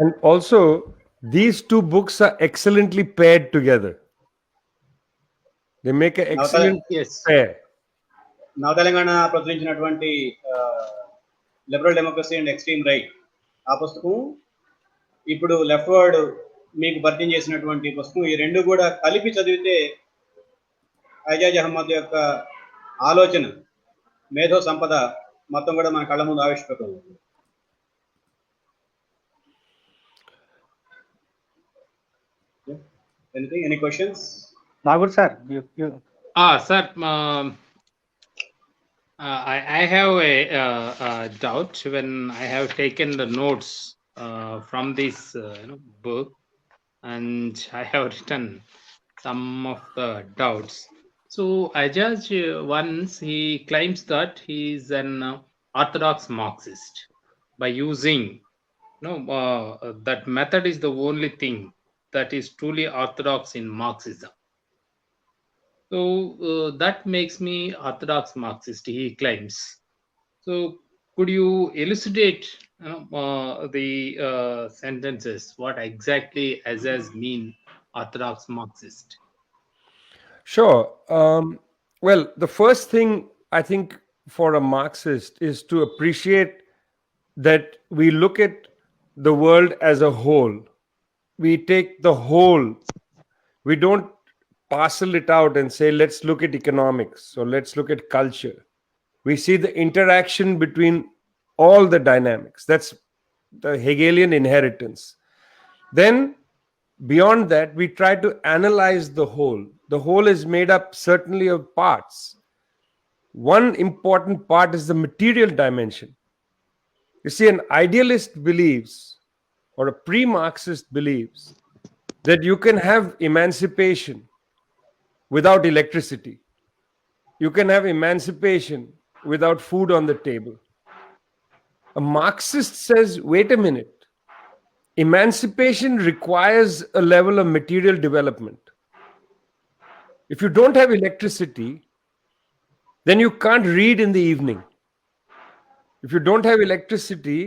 And also, these two books are excellently paired together. They make an excellent Yes. pair. Nava Telangana ప్రచురించినటువంటి liberal democracy and extreme right, ఆ పుస్తకం, ఇప్పుడు లెఫ్ట్ వర్డ్ మీకు పరిచయం చేసినటువంటి పుస్తకం, ఈ రెండు కూడా కలిపి చదివితే ఐజాజ్ అహ్మద్ యొక్క ఆలోచన, మేధో సంపద మొత్తం కూడా మన కళ్ళ ముందు ఆవిష్కృతం అవుతుంది. Any questions? Nagar sir, you. Sir, I have a doubt when I have taken the notes from this book, and I have written some of the doubts. So Ajaj once he claims that he is an orthodox Marxist by using that method is the only thing that is truly orthodox in Marxism. So that makes me orthodox Marxist, he claims. So could you elucidate the sentences, what exactly Azaz mean orthodox Marxist? Sure. Well, the first thing I think for a Marxist is to appreciate that we look at the world as a whole. We take the whole. We don't parcel it out and say, let's look at economics or let's look at culture. We see the interaction between all the dynamics. That's the Hegelian inheritance. Then, beyond that, we try to analyze the whole. The whole is made up certainly of parts. One important part is the material dimension. You see, an idealist believes, or a pre-Marxist believes, that you can have emancipation without electricity. You can have emancipation without food on the table. A Marxist says, wait a minute, emancipation requires a level of material development. If you don't have electricity, then you can't read in the evening. If you don't have electricity,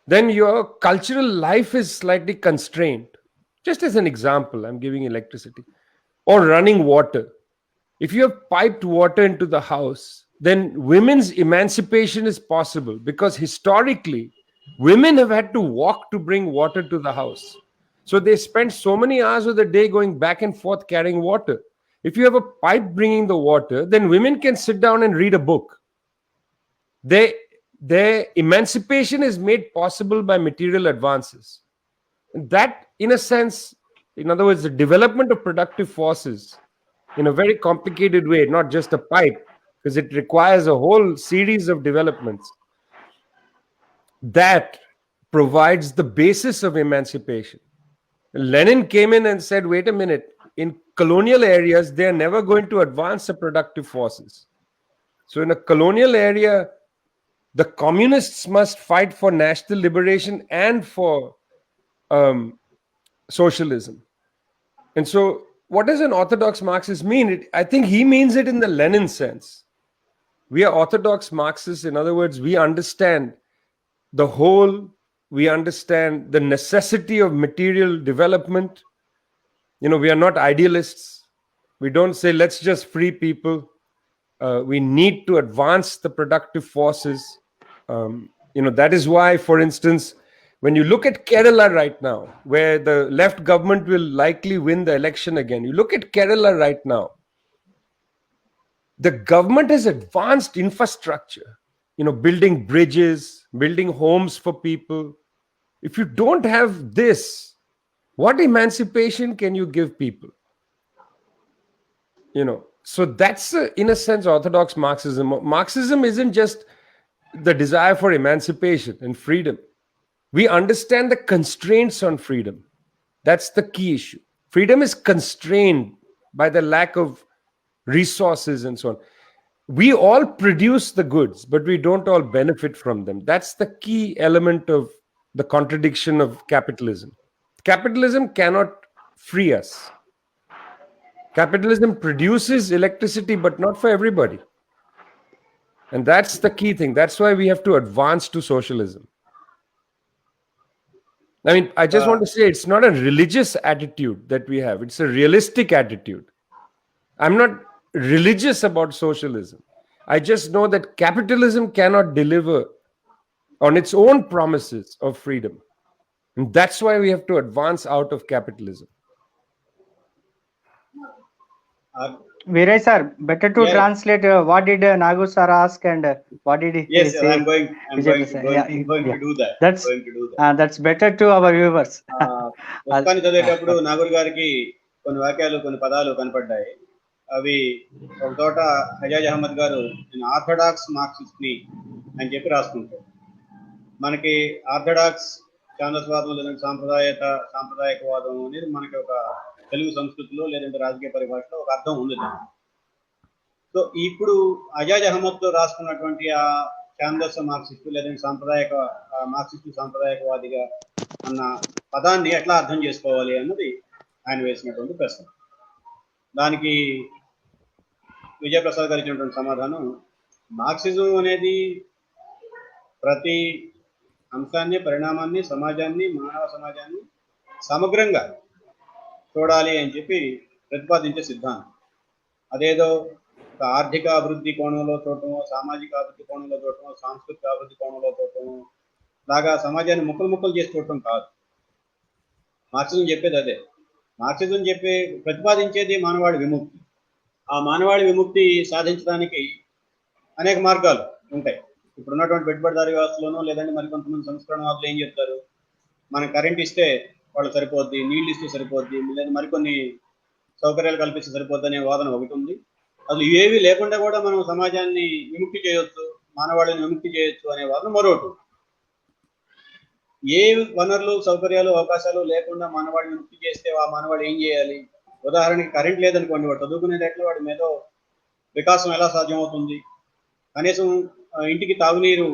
then your cultural life is slightly constrained. Just as an example, I'm giving electricity. Or running water. If you have piped water into the house, then women's emancipation is possible because historically, women have had to walk to bring water to the house. So they spend so many hours of the day going back and forth carrying water. If you have a pipe bringing the water, then women can sit down and read a book. Their emancipation is made possible by material advances. And that, in a sense, in other words, the development of productive forces in a very complicated way, not just a pipe, because it requires a whole series of developments. that provides the basis of emancipation. Lenin came in and said, wait a minute, in colonial areas, they are never going to advance the productive forces. So, in a colonial area, the communists must fight for national liberation and for socialism. And so, what does an orthodox Marxist mean? I think he means it in the Lenin sense. We are orthodox Marxists. In other words, we understand the whole, we understand the necessity of material development. You know, we are not idealists. We don't say, let's just free people. We need to advance the productive forces. That is why, for instance, when you look at Kerala right now, where the left government will likely win the election again, you look at Kerala right now, the government has advanced infrastructure, building bridges, building homes for people. If you don't have this, what emancipation can you give people? So that's, in a sense, orthodox Marxism. Marxism isn't just the desire for emancipation and freedom. We understand the constraints on freedom. That's the key issue. Freedom is constrained by the lack of resources and so on. We all produce the goods, but we don't all benefit from them. That's the key element of the contradiction of capitalism. Capitalism cannot free us. Capitalism produces electricity, but not for everybody. And that's the key thing. That's why we have to advance to socialism. I mean, I just want to say it's not a religious attitude that we have. It's a realistic attitude. I'm not religious about socialism. I just know that capitalism cannot deliver on its own promises of freedom. And that's why we have to advance out of capitalism. Viray sir, better to translate what did Nagu sir ask and what did he Yes, say? I'm going to do that. That's better to our viewers. పుస్తకాన్ని చదివేటప్పుడు నాగూర్ గారికి కొన్ని వాక్యాలు, కొన్ని పదాలు కనపడ్డాయి. అవి ఒక చోట హజాజ్ అహ్మద్ గారు నేను ఆర్థడాక్స్ మార్క్సిస్ట్ ని అని చెప్పి రాసుకుంటారు. మనకి ఆర్థడాక్స్ ఛాందస్వాదం లేదంటే సాంప్రదాయకవాదం అనేది మనకి ఒక తెలుగు సంస్కృతిలో లేదంటే రాజకీయ పరిభాషలో ఒక అర్థం ఉంది. సో ఇప్పుడు హజాజ్ అహ్మద్ రాసుకున్నటువంటి ఆ ఛాందస్ మార్క్సిస్టు లేదంటే సాంప్రదాయకవాదిగా అన్న పదాన్ని ఎట్లా అర్థం చేసుకోవాలి అన్నది ఆయన వేసినటువంటి ప్రశ్న. దానికి విజయప్రసాద్ గారు ఇచ్చినటువంటి సమాధానం, మార్క్సిజం అనేది ప్రతి అంశాన్ని, పరిణామాన్ని, సమాజాన్ని, మానవ సమాజాన్ని సమగ్రంగా చూడాలి అని చెప్పి ప్రతిపాదించే సిద్ధాంతం. అదేదో ఒక ఆర్థిక అభివృద్ధి కోణంలో చూడటమో, సామాజిక అభివృద్ధి కోణంలో చూడటమో, సాంస్కృతిక అభివృద్ధి కోణంలో చూడటమో లాగా సమాజాన్ని ముక్కలు చేసి చూడటం కాదు. మార్క్సిజం చెప్పేది అదే. మార్క్సిజం ప్రతిపాదించేది మానవాళి విముక్తి. ఆ మానవాళి విముక్తి సాధించడానికి అనేక మార్గాలు ఉంటాయి. ఇప్పుడున్నటువంటి పెట్టుబడిదారీ వ్యవస్థలోనో లేదంటే మరికొంతమంది సంస్కరణవాదులు ఏం చెప్తారు, మనకు కరెంట్ ఇస్తే వాళ్ళు సరిపోద్ది, నీళ్ళు ఇస్తే సరిపోద్ది, లేదా మరికొన్ని సౌకర్యాలు కల్పిస్తే సరిపోద్ది అనే వాదన ఒకటి ఉంది. అసలు ఇవేవి లేకుండా కూడా మనం సమాజాన్ని విముక్తి చేయొచ్చు, మానవాళిని విముక్తి చేయొచ్చు అనే వాదన మరొకటి. ఏ వనరులు, సౌకర్యాలు, అవకాశాలు లేకుండా మానవాళిని విముక్తి చేస్తే ఆ మానవాడు ఏం చేయాలి? ఉదాహరణకి కరెంట్ లేదనుకోండి, వాడు చదువుకునేది ఎట్లా, వాడి మీద వికాసం ఎలా సాధ్యం అవుతుంది? కనీసం ఇంటికి తాగునీరు,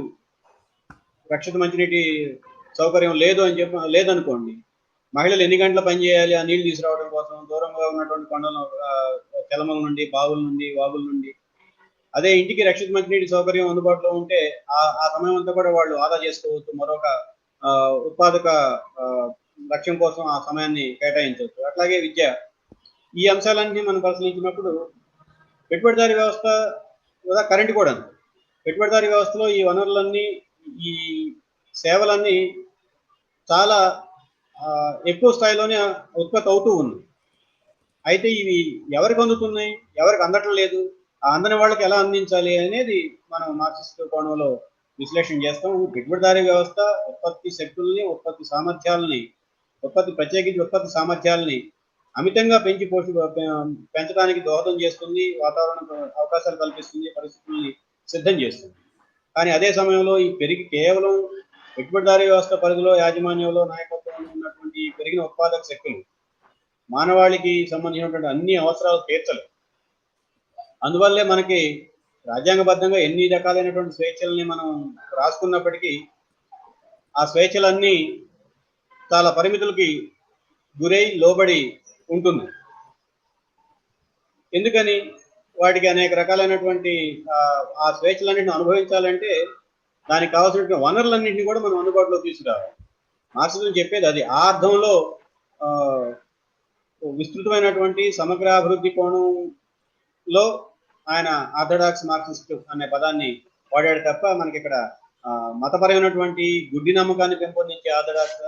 రక్షిత మంచినీటి సౌకర్యం లేదనుకోండి, మహిళలు ఎన్ని గంటల పని చేయాలి ఆ నీళ్లు తీసుకురావడం కోసం? దూరంగా ఉన్నటువంటి కొండల కెలమల నుండి, బావుల నుండి, వాగుల నుండి. అదే ఇంటికి రక్షిత మంచినీటి సౌకర్యం అందుబాటులో ఉంటే ఆ సమయం అంతా కూడా వాళ్ళు ఆదా చేసుకోవచ్చు, మరొక ఉత్పాదక లక్ష్యం కోసం ఆ సమయాన్ని కేటాయించవచ్చు. అట్లాగే విద్య. ఈ అంశాలన్నీ మనం పరిశీలించినప్పుడు పెట్టుబడిదారీ వ్యవస్థ, కరెంట్ కూడా పెట్టుబడిదారీ వ్యవస్థలో ఈ వనరులన్నీ, ఈ సేవలన్నీ చాలా ఎక్కువ స్థాయిలోనే ఉత్పత్తి అవుతూ ఉంది. అయితే ఇవి ఎవరికి అందుతున్నాయి, ఎవరికి అందటం లేదు, ఆ అందని వాళ్ళకి ఎలా అందించాలి అనేది మనం మార్క్సిస్ట్ కోణంలో విశ్లేషణ చేస్తాం. పెట్టుబడిదారీ వ్యవస్థ ఉత్పత్తి శక్తుల్ని, ఉత్పత్తి సామర్థ్యాలని అమితంగా పెంచడానికి దోహదం చేస్తుంది, వాతావరణ అవకాశాలు కల్పిస్తుంది, పరిస్థితుల్ని సిద్ధం చేస్తుంది. కానీ అదే సమయంలో ఈ కేవలం పెట్టుబడిదారీ వ్యవస్థ పరిధిలో యాజమాన్యంలో నాయకత్వంలో ఉన్నటువంటి పెరిగిన ఉత్పాదక శక్తులు మానవాళికి సంబంధించినటువంటి అన్ని అవసరాలు తీర్చలేవు. అందువల్లే మనకి రాజ్యాంగబద్ధంగా ఎన్ని రకాలైనటువంటి స్వేచ్ఛల్ని మనం రాసుకున్నప్పటికీ ఆ స్వేచ్ఛలన్నీ చాలా పరిమితులకి గురై లోబడి ఉంటుంది. ఎందుకని వాటికి అనేక రకాలైనటువంటి ఆ స్వేచ్ఛలన్నింటిని అనుభవించాలంటే దానికి కావాల్సిన వనరులన్నింటినీ కూడా మనం అందుబాటులో తీసుకురావాలి. మార్క్సిజం చెప్పేది అది. ఆ అర్థంలో విస్తృతమైనటువంటి సమగ్రాభివృద్ధి కోణంలో ఆయన ఆర్థడాక్స్ మార్క్సిస్ట్ అనే పదాన్ని వాడాడు తప్ప మనకి ఇక్కడ మతపరమైనటువంటి గుడ్డి నమ్మకాన్ని పెంపొందించే ఆర్థడాక్స్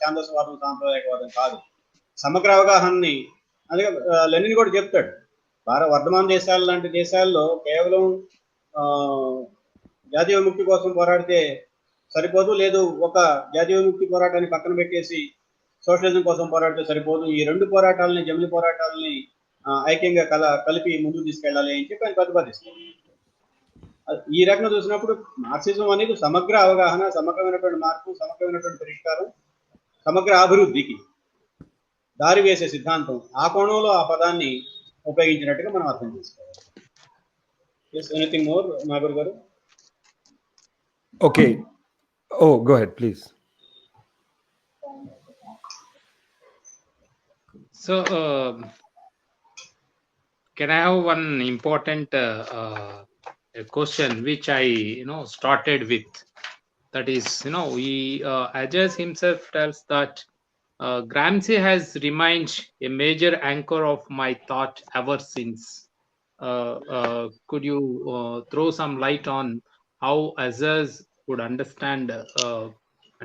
ఛాందసవాదం సాంప్రదాయకవాదం కాదు. సమగ్ర అవగాహనని అందుకే లెనిన్ కూడా చెప్తాడు, వర్ధమాన దేశాల లాంటి దేశాల్లో కేవలం జాతీయ విముక్తి కోసం పోరాడితే సరిపోదు, లేదు ఒక జాతీయ విముక్తి పోరాటాన్ని పక్కన పెట్టేసి సోషలిజం కోసం పోరాడితే సరిపోదు, ఈ రెండు పోరాటాలని జమిలి పోరాటాలని ఐక్యంగా కలిపి ముందుకు తీసుకెళ్ళాలి అని చెప్పి ఆయన ప్రతిపాదిస్తారు. ఈ రకంగా చూసినప్పుడు మార్క్సిజం అనేది సమగ్ర అవగాహన, సమగ్రమైనటువంటి మార్పు, సమగ్రమైనటువంటి పరిష్కారం, సమగ్ర అభివృద్ధికి దారి వేసే సిద్ధాంతం. ఆ కోణంలో ఆ పదాన్ని ఉపయోగించినట్టుగా మనం అర్థం చేసుకోవాలి. ఎనీథింగ్ మోర్ నాగూర్ గారు? Okay. Oh, go ahead, please. So, can I have one important question which I started with? That is, Ajas himself tells that Gramsci has remained a major anchor of my thought ever since. Could you throw some light on how Ajas would understand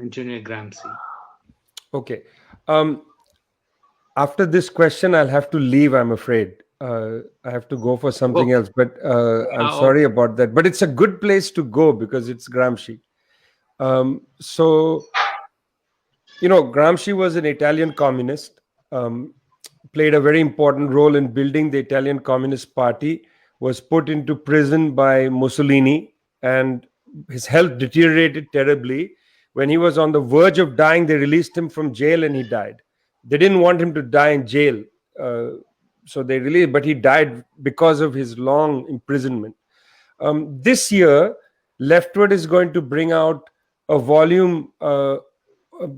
Antonio Gramsci? Okay. After this question, I'll have to leave, I'm afraid. I have to go for something else, but I'm sorry about that. But it's a good place to go because it's Gramsci. So, Gramsci was an Italian communist, played a very important role in building the Italian Communist Party, was put into prison by Mussolini, and his health deteriorated terribly. When he was on the verge of dying, they released him from jail and he died. They didn't want him to die in jail, so they released, but he died because of his long imprisonment. This year, Leftward is going to bring out a volume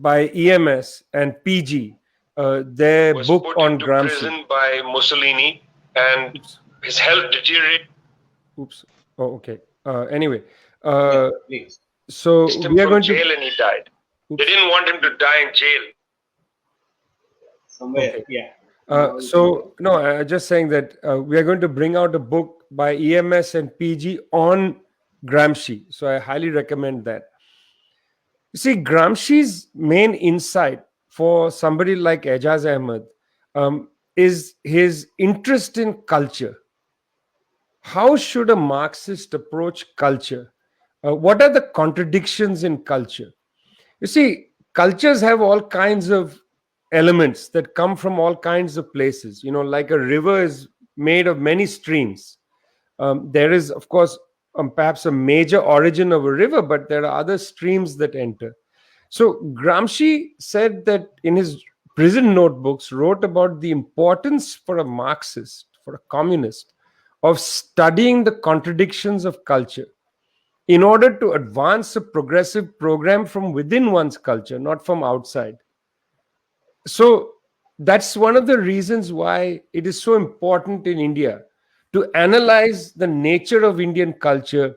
by EMS and PG, their was book put on into Gramsci. prison by Mussolini, and his health deteriorated. Oops. Oh, okay. Anyway, Please. so Released him we are from going jail to. and he died. They didn't want him to die in jail. Somewhere, Okay. yeah. So no, I'm just saying that we are going to bring out a book by EMS and PG on Gramsci. So I highly recommend that. You see, Gramsci's main insight for somebody like Ejaz Ahmed is his interest in culture. How should a Marxist approach culture? What are the contradictions in culture? You see, cultures have all kinds of elements that come from all kinds of places. Like a river is made of many streams. There is, of course, perhaps a major origin of a river, but there are other streams that enter. So Gramsci said that in his prison notebooks, wrote about the importance for a Marxist, for a communist, of studying the contradictions of culture in order to advance a progressive program from within one's culture, not from outside. So that's one of the reasons why it is so important in India to analyze the nature of Indian culture,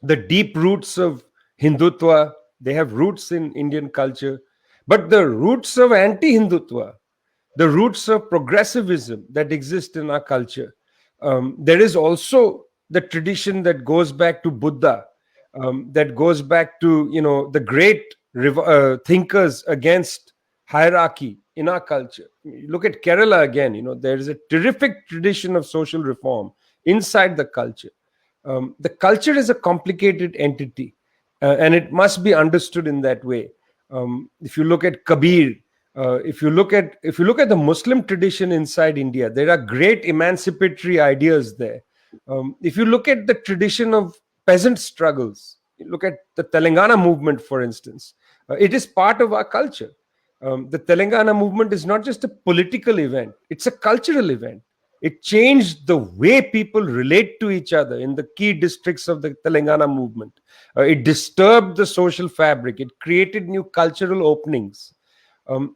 the deep roots of Hindutva. They have roots in Indian culture, but the roots of anti-Hindutva, the roots of progressivism that exist in our culture. There is also the tradition that goes back to Buddha, that goes back to the great thinkers against hierarchy in our culture. You look at Kerala again, there is a terrific tradition of social reform inside the culture. The culture is a complicated entity, and it must be understood in that way. If you look at Kabir, if you look at the Muslim tradition inside India, there are great emancipatory ideas there. If you look at the tradition of peasant struggles Look at the Telangana movement, for instance. It is part of our culture. The Telangana movement is not just a political event, it's a cultural event. It changed the way people relate to each other in the key districts of the Telangana movement. It disturbed the social fabric, it created new cultural openings.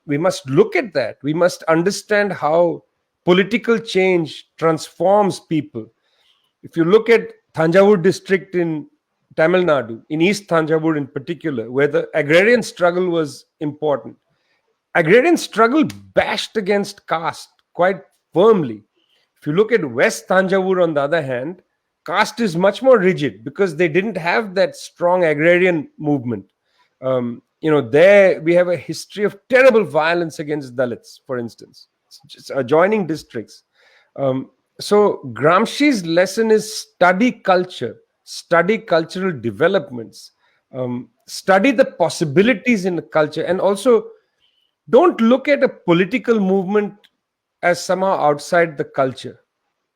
We must look at that. We must understand how political change transforms people. If you look at Thanjavur district in Tamil Nadu, in East Thanjavur in particular, where the agrarian struggle was important, agrarian struggle bashed against caste quite firmly. If you look at West Thanjavur, on the other hand, caste is much more rigid because they didn't have that strong agrarian movement. There we have a history of terrible violence against Dalits, for instance, just adjoining districts. So Gramsci's lesson is study culture, study cultural developments, study the possibilities in the culture, and also don't look at a political movement as somehow outside the culture.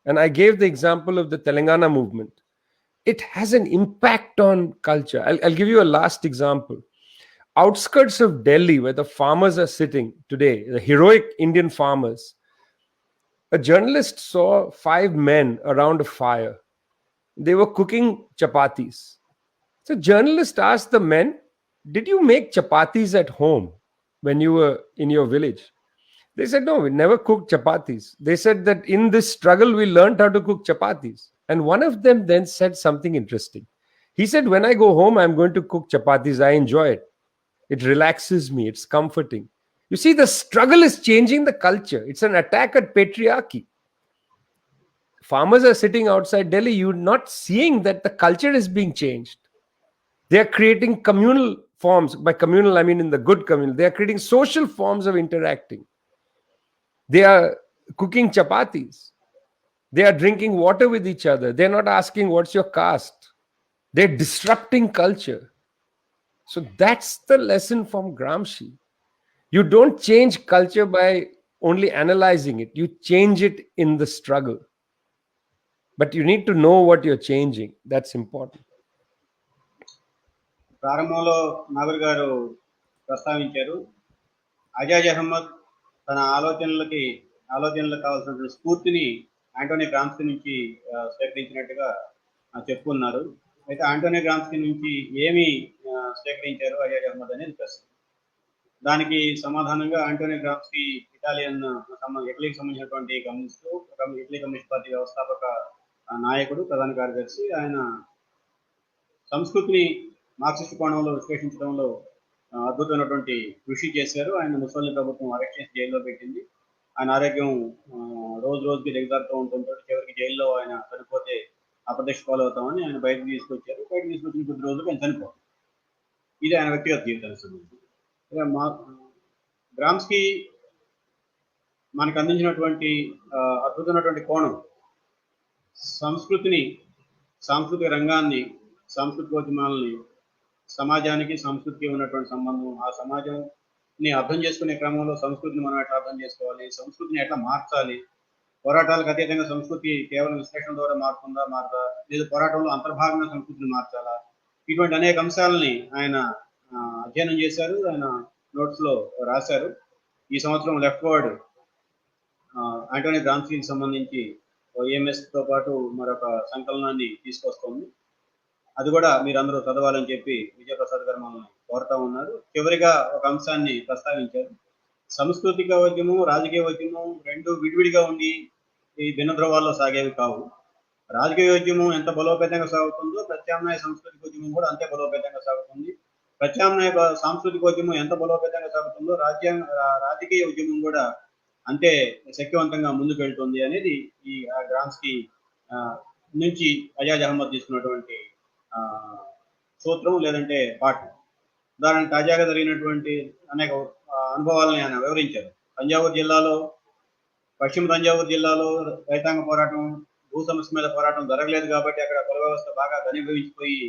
And I gave the example of the Telangana movement. It has an impact on culture. I'll give you a last example. Outskirts of Delhi, where the farmers are sitting today, the heroic Indian farmers, a journalist saw 5 men around a fire. They were cooking chapatis. So journalist asked the men, "Did you make chapatis at home when you were in your village?" They said, "No, we never cooked chapatis." They said that in this struggle, we learned how to cook chapatis. And one of them then said something interesting. He said, "When I go home, I'm going to cook chapatis. I enjoy it. It relaxes me. It's comforting." You see, the struggle is changing the culture. It's an attack at patriarchy. Farmers are sitting outside Delhi. You're not seeing that the culture is being changed. They are creating communal forms. By communal, I mean in the good communal. They are creating social forms of interacting. They are cooking chapatis. They are drinking water with each other. They're not asking, "What's your caste?" They're disrupting culture. So that's the lesson from Gramsci. You don't change culture by only analyzing it. You change it in the struggle. But you need to know what you're changing. That's important. ప్రారంభంలో నాగర్ గారు ప్రస్తావించారు, అజాజ్ అహ్మద్ తన ఆలోచనలకు కావాల్సినటువంటి స్ఫూర్తిని Antony గ్రామ్స్కీ నుంచి స్వీకరించినట్టుగా చెప్పుకున్నారు. అయితే ఆంటోనీ గ్రామ్స్కీ నుంచి ఏమి స్వీకరించారు అజాజ్ అహ్మద్ అనేది ప్రశ్న. దానికి సమాధానంగా ఆంటోనీ గ్రామ్స్కీ ఇటలీకి సంబంధించినటువంటి ఇటలీ కమ్యూనిస్ట్ పార్టీ వ్యవస్థాపక నాయకుడు, ప్రధాన కార్యదర్శి. ఆయన సంస్కృతిని మార్క్సిస్ట్ కోణంలో విశ్లేషించడంలో అద్భుతమైనటువంటి కృషి చేశారు. ఆయన ముసలి ప్రభుత్వం అరెస్ట్ చేసి జైల్లో పెట్టింది. ఆయన ఆరోగ్యం రోజు రోజుకి దిగజారుతూ ఉంటుంది. చివరికి జైల్లో ఆయన చనిపోతే అప్రదక్ష పాలవుతామని ఆయన బయటకు తీసుకొచ్చారు. బయటకు తీసుకొచ్చిన కొద్ది రోజులకు ఆయన చనిపోతారు. ఇది ఆయన వ్యక్తిగత జీవితానికి సంబంధించి. గ్రామ్స్కీ మనకు అందించినటువంటి అద్భుతమైనటువంటి కోణం సాంస్కృతిక రంగాన్ని, సాంస్కృతికోద్యమాలని, సమాజానికి సంస్కృతికి ఉన్నటువంటి సంబంధం, ఆ సమాజంని అర్థం చేసుకునే క్రమంలో సంస్కృతిని మనం ఎట్లా అర్థం చేసుకోవాలి, సంస్కృతిని ఎట్లా మార్చాలి, పోరాటాలకు అతీతంగా సంస్కృతి కేవలం విశ్లేషణ ద్వారా మారుతా, లేదా పోరాటంలో అంతర్భాగంగా సంస్కృతిని మార్చాలా, ఇటువంటి అనేక అంశాలని ఆయన అధ్యయనం చేశారు. ఆయన నోట్స్ లో రాశారు. ఈ సంవత్సరం లెఫ్ట్ వర్డ్ ఆంటోనీ గ్రామ్స్కీకి సంబంధించి EMS తో పాటు మరొక సంకలనాన్ని తీసుకొస్తుంది. అది కూడా మీరందరూ చదవాలని చెప్పి విజయప్రసాద్ గారు మనల్ని కోరుతా ఉన్నారు. చివరిగా ఒక అంశాన్ని ప్రస్తావించారు. సాంస్కృతిక ఉద్యమం, రాజకీయ ఉద్యమం రెండు విడివిడిగా ఉండి ఈ భిన్న ధ్రువాల్లో సాగేవి కావు. రాజకీయ ఉద్యమం ఎంత బలోపేతంగా సాగుతుందో ప్రత్యామ్నాయ సాంస్కృతిక ఉద్యమం కూడా అంతే బలోపేతంగా సాగుతుంది. ప్రత్యామ్నాయ సాంస్కృతిక ఉద్యమం ఎంత బలోపేతంగా సాగుతుందో రాజకీయ ఉద్యమం కూడా అంతే శక్తివంతంగా ముందుకు వెళ్తుంది అనేది ఈ గ్రామ్స్కీ నుంచి అజాజ్ అహ్మద్ తీసుకున్నటువంటి సూత్రం, లేదంటే పాఠం. ఉదాహరణ తాజాగా జరిగినటువంటి అనేక అనుభవాలను ఆయన వివరించారు. పశ్చిమ తంజావూరు జిల్లాలో రైతాంగ పోరాటం, భూ సమస్య మీద పోరాటం జరగలేదు కాబట్టి అక్కడ కుల వ్యవస్థ బాగా ఘనీభవించిపోయి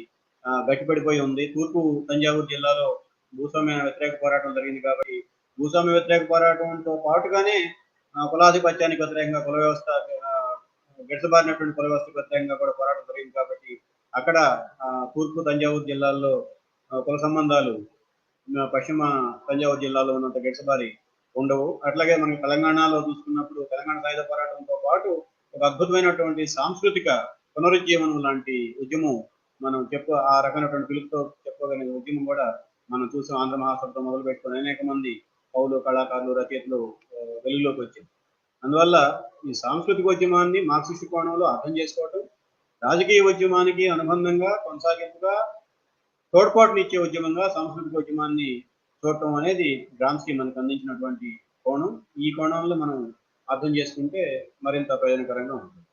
గట్టిపడిపోయి ఉంది. తూర్పు తంజావూరు జిల్లాలో భూస్వామ్య వ్యతిరేక పోరాటం జరిగింది కాబట్టి భూస్వామ్య వ్యతిరేక పోరాటంతో పాటుగానే కులాధిపత్యానికి వ్యతిరేకంగా కుల వ్యవస్థ గెడసబారినటువంటి కుల వ్యవస్థకు వ్యతిరేకంగా కూడా పోరాటం జరిగింది కాబట్టి అక్కడ తూర్పు తంజావూరు జిల్లాల్లో కుల సంబంధాలు పశ్చిమ తంజావూరు జిల్లాలో ఉన్నంత గిడసబారి ఉండవు. అట్లాగే మనం తెలంగాణలో చూసుకున్నప్పుడు తెలంగాణ సాయుధ పోరాటంతో పాటు ఒక అద్భుతమైనటువంటి సాంస్కృతిక పునరుజ్జీవనం లాంటి ఉద్యమం మనం ఆ రకమైనటువంటి పిలుపుతో చెప్పుకోగలిగిన ఉద్యమం కూడా మనం చూసాం. ఆంధ్ర మహాసభతో మొదలు పెట్టుకుని అనేక మంది కవులు, కళాకారులు, రచయితలు వెలుగులోకి వచ్చారు. అందువల్ల ఈ సాంస్కృతిక ఉద్యమాన్ని మార్క్సిస్ట్ కోణంలో అర్థం చేసుకోవటం, రాజకీయ ఉద్యమానికి అనుబంధంగా కొనసాగింపుగా తోడ్పాటునిచ్చే ఉద్యమంగా సాంస్కృతిక ఉద్యమాన్ని చూడటం అనేది గ్రామ్స్కీ మనకు అందించినటువంటి కోణం. ఈ కోణంలో మనం అర్థం చేసుకుంటే మరింత ప్రయోజనకరంగా ఉంటుంది.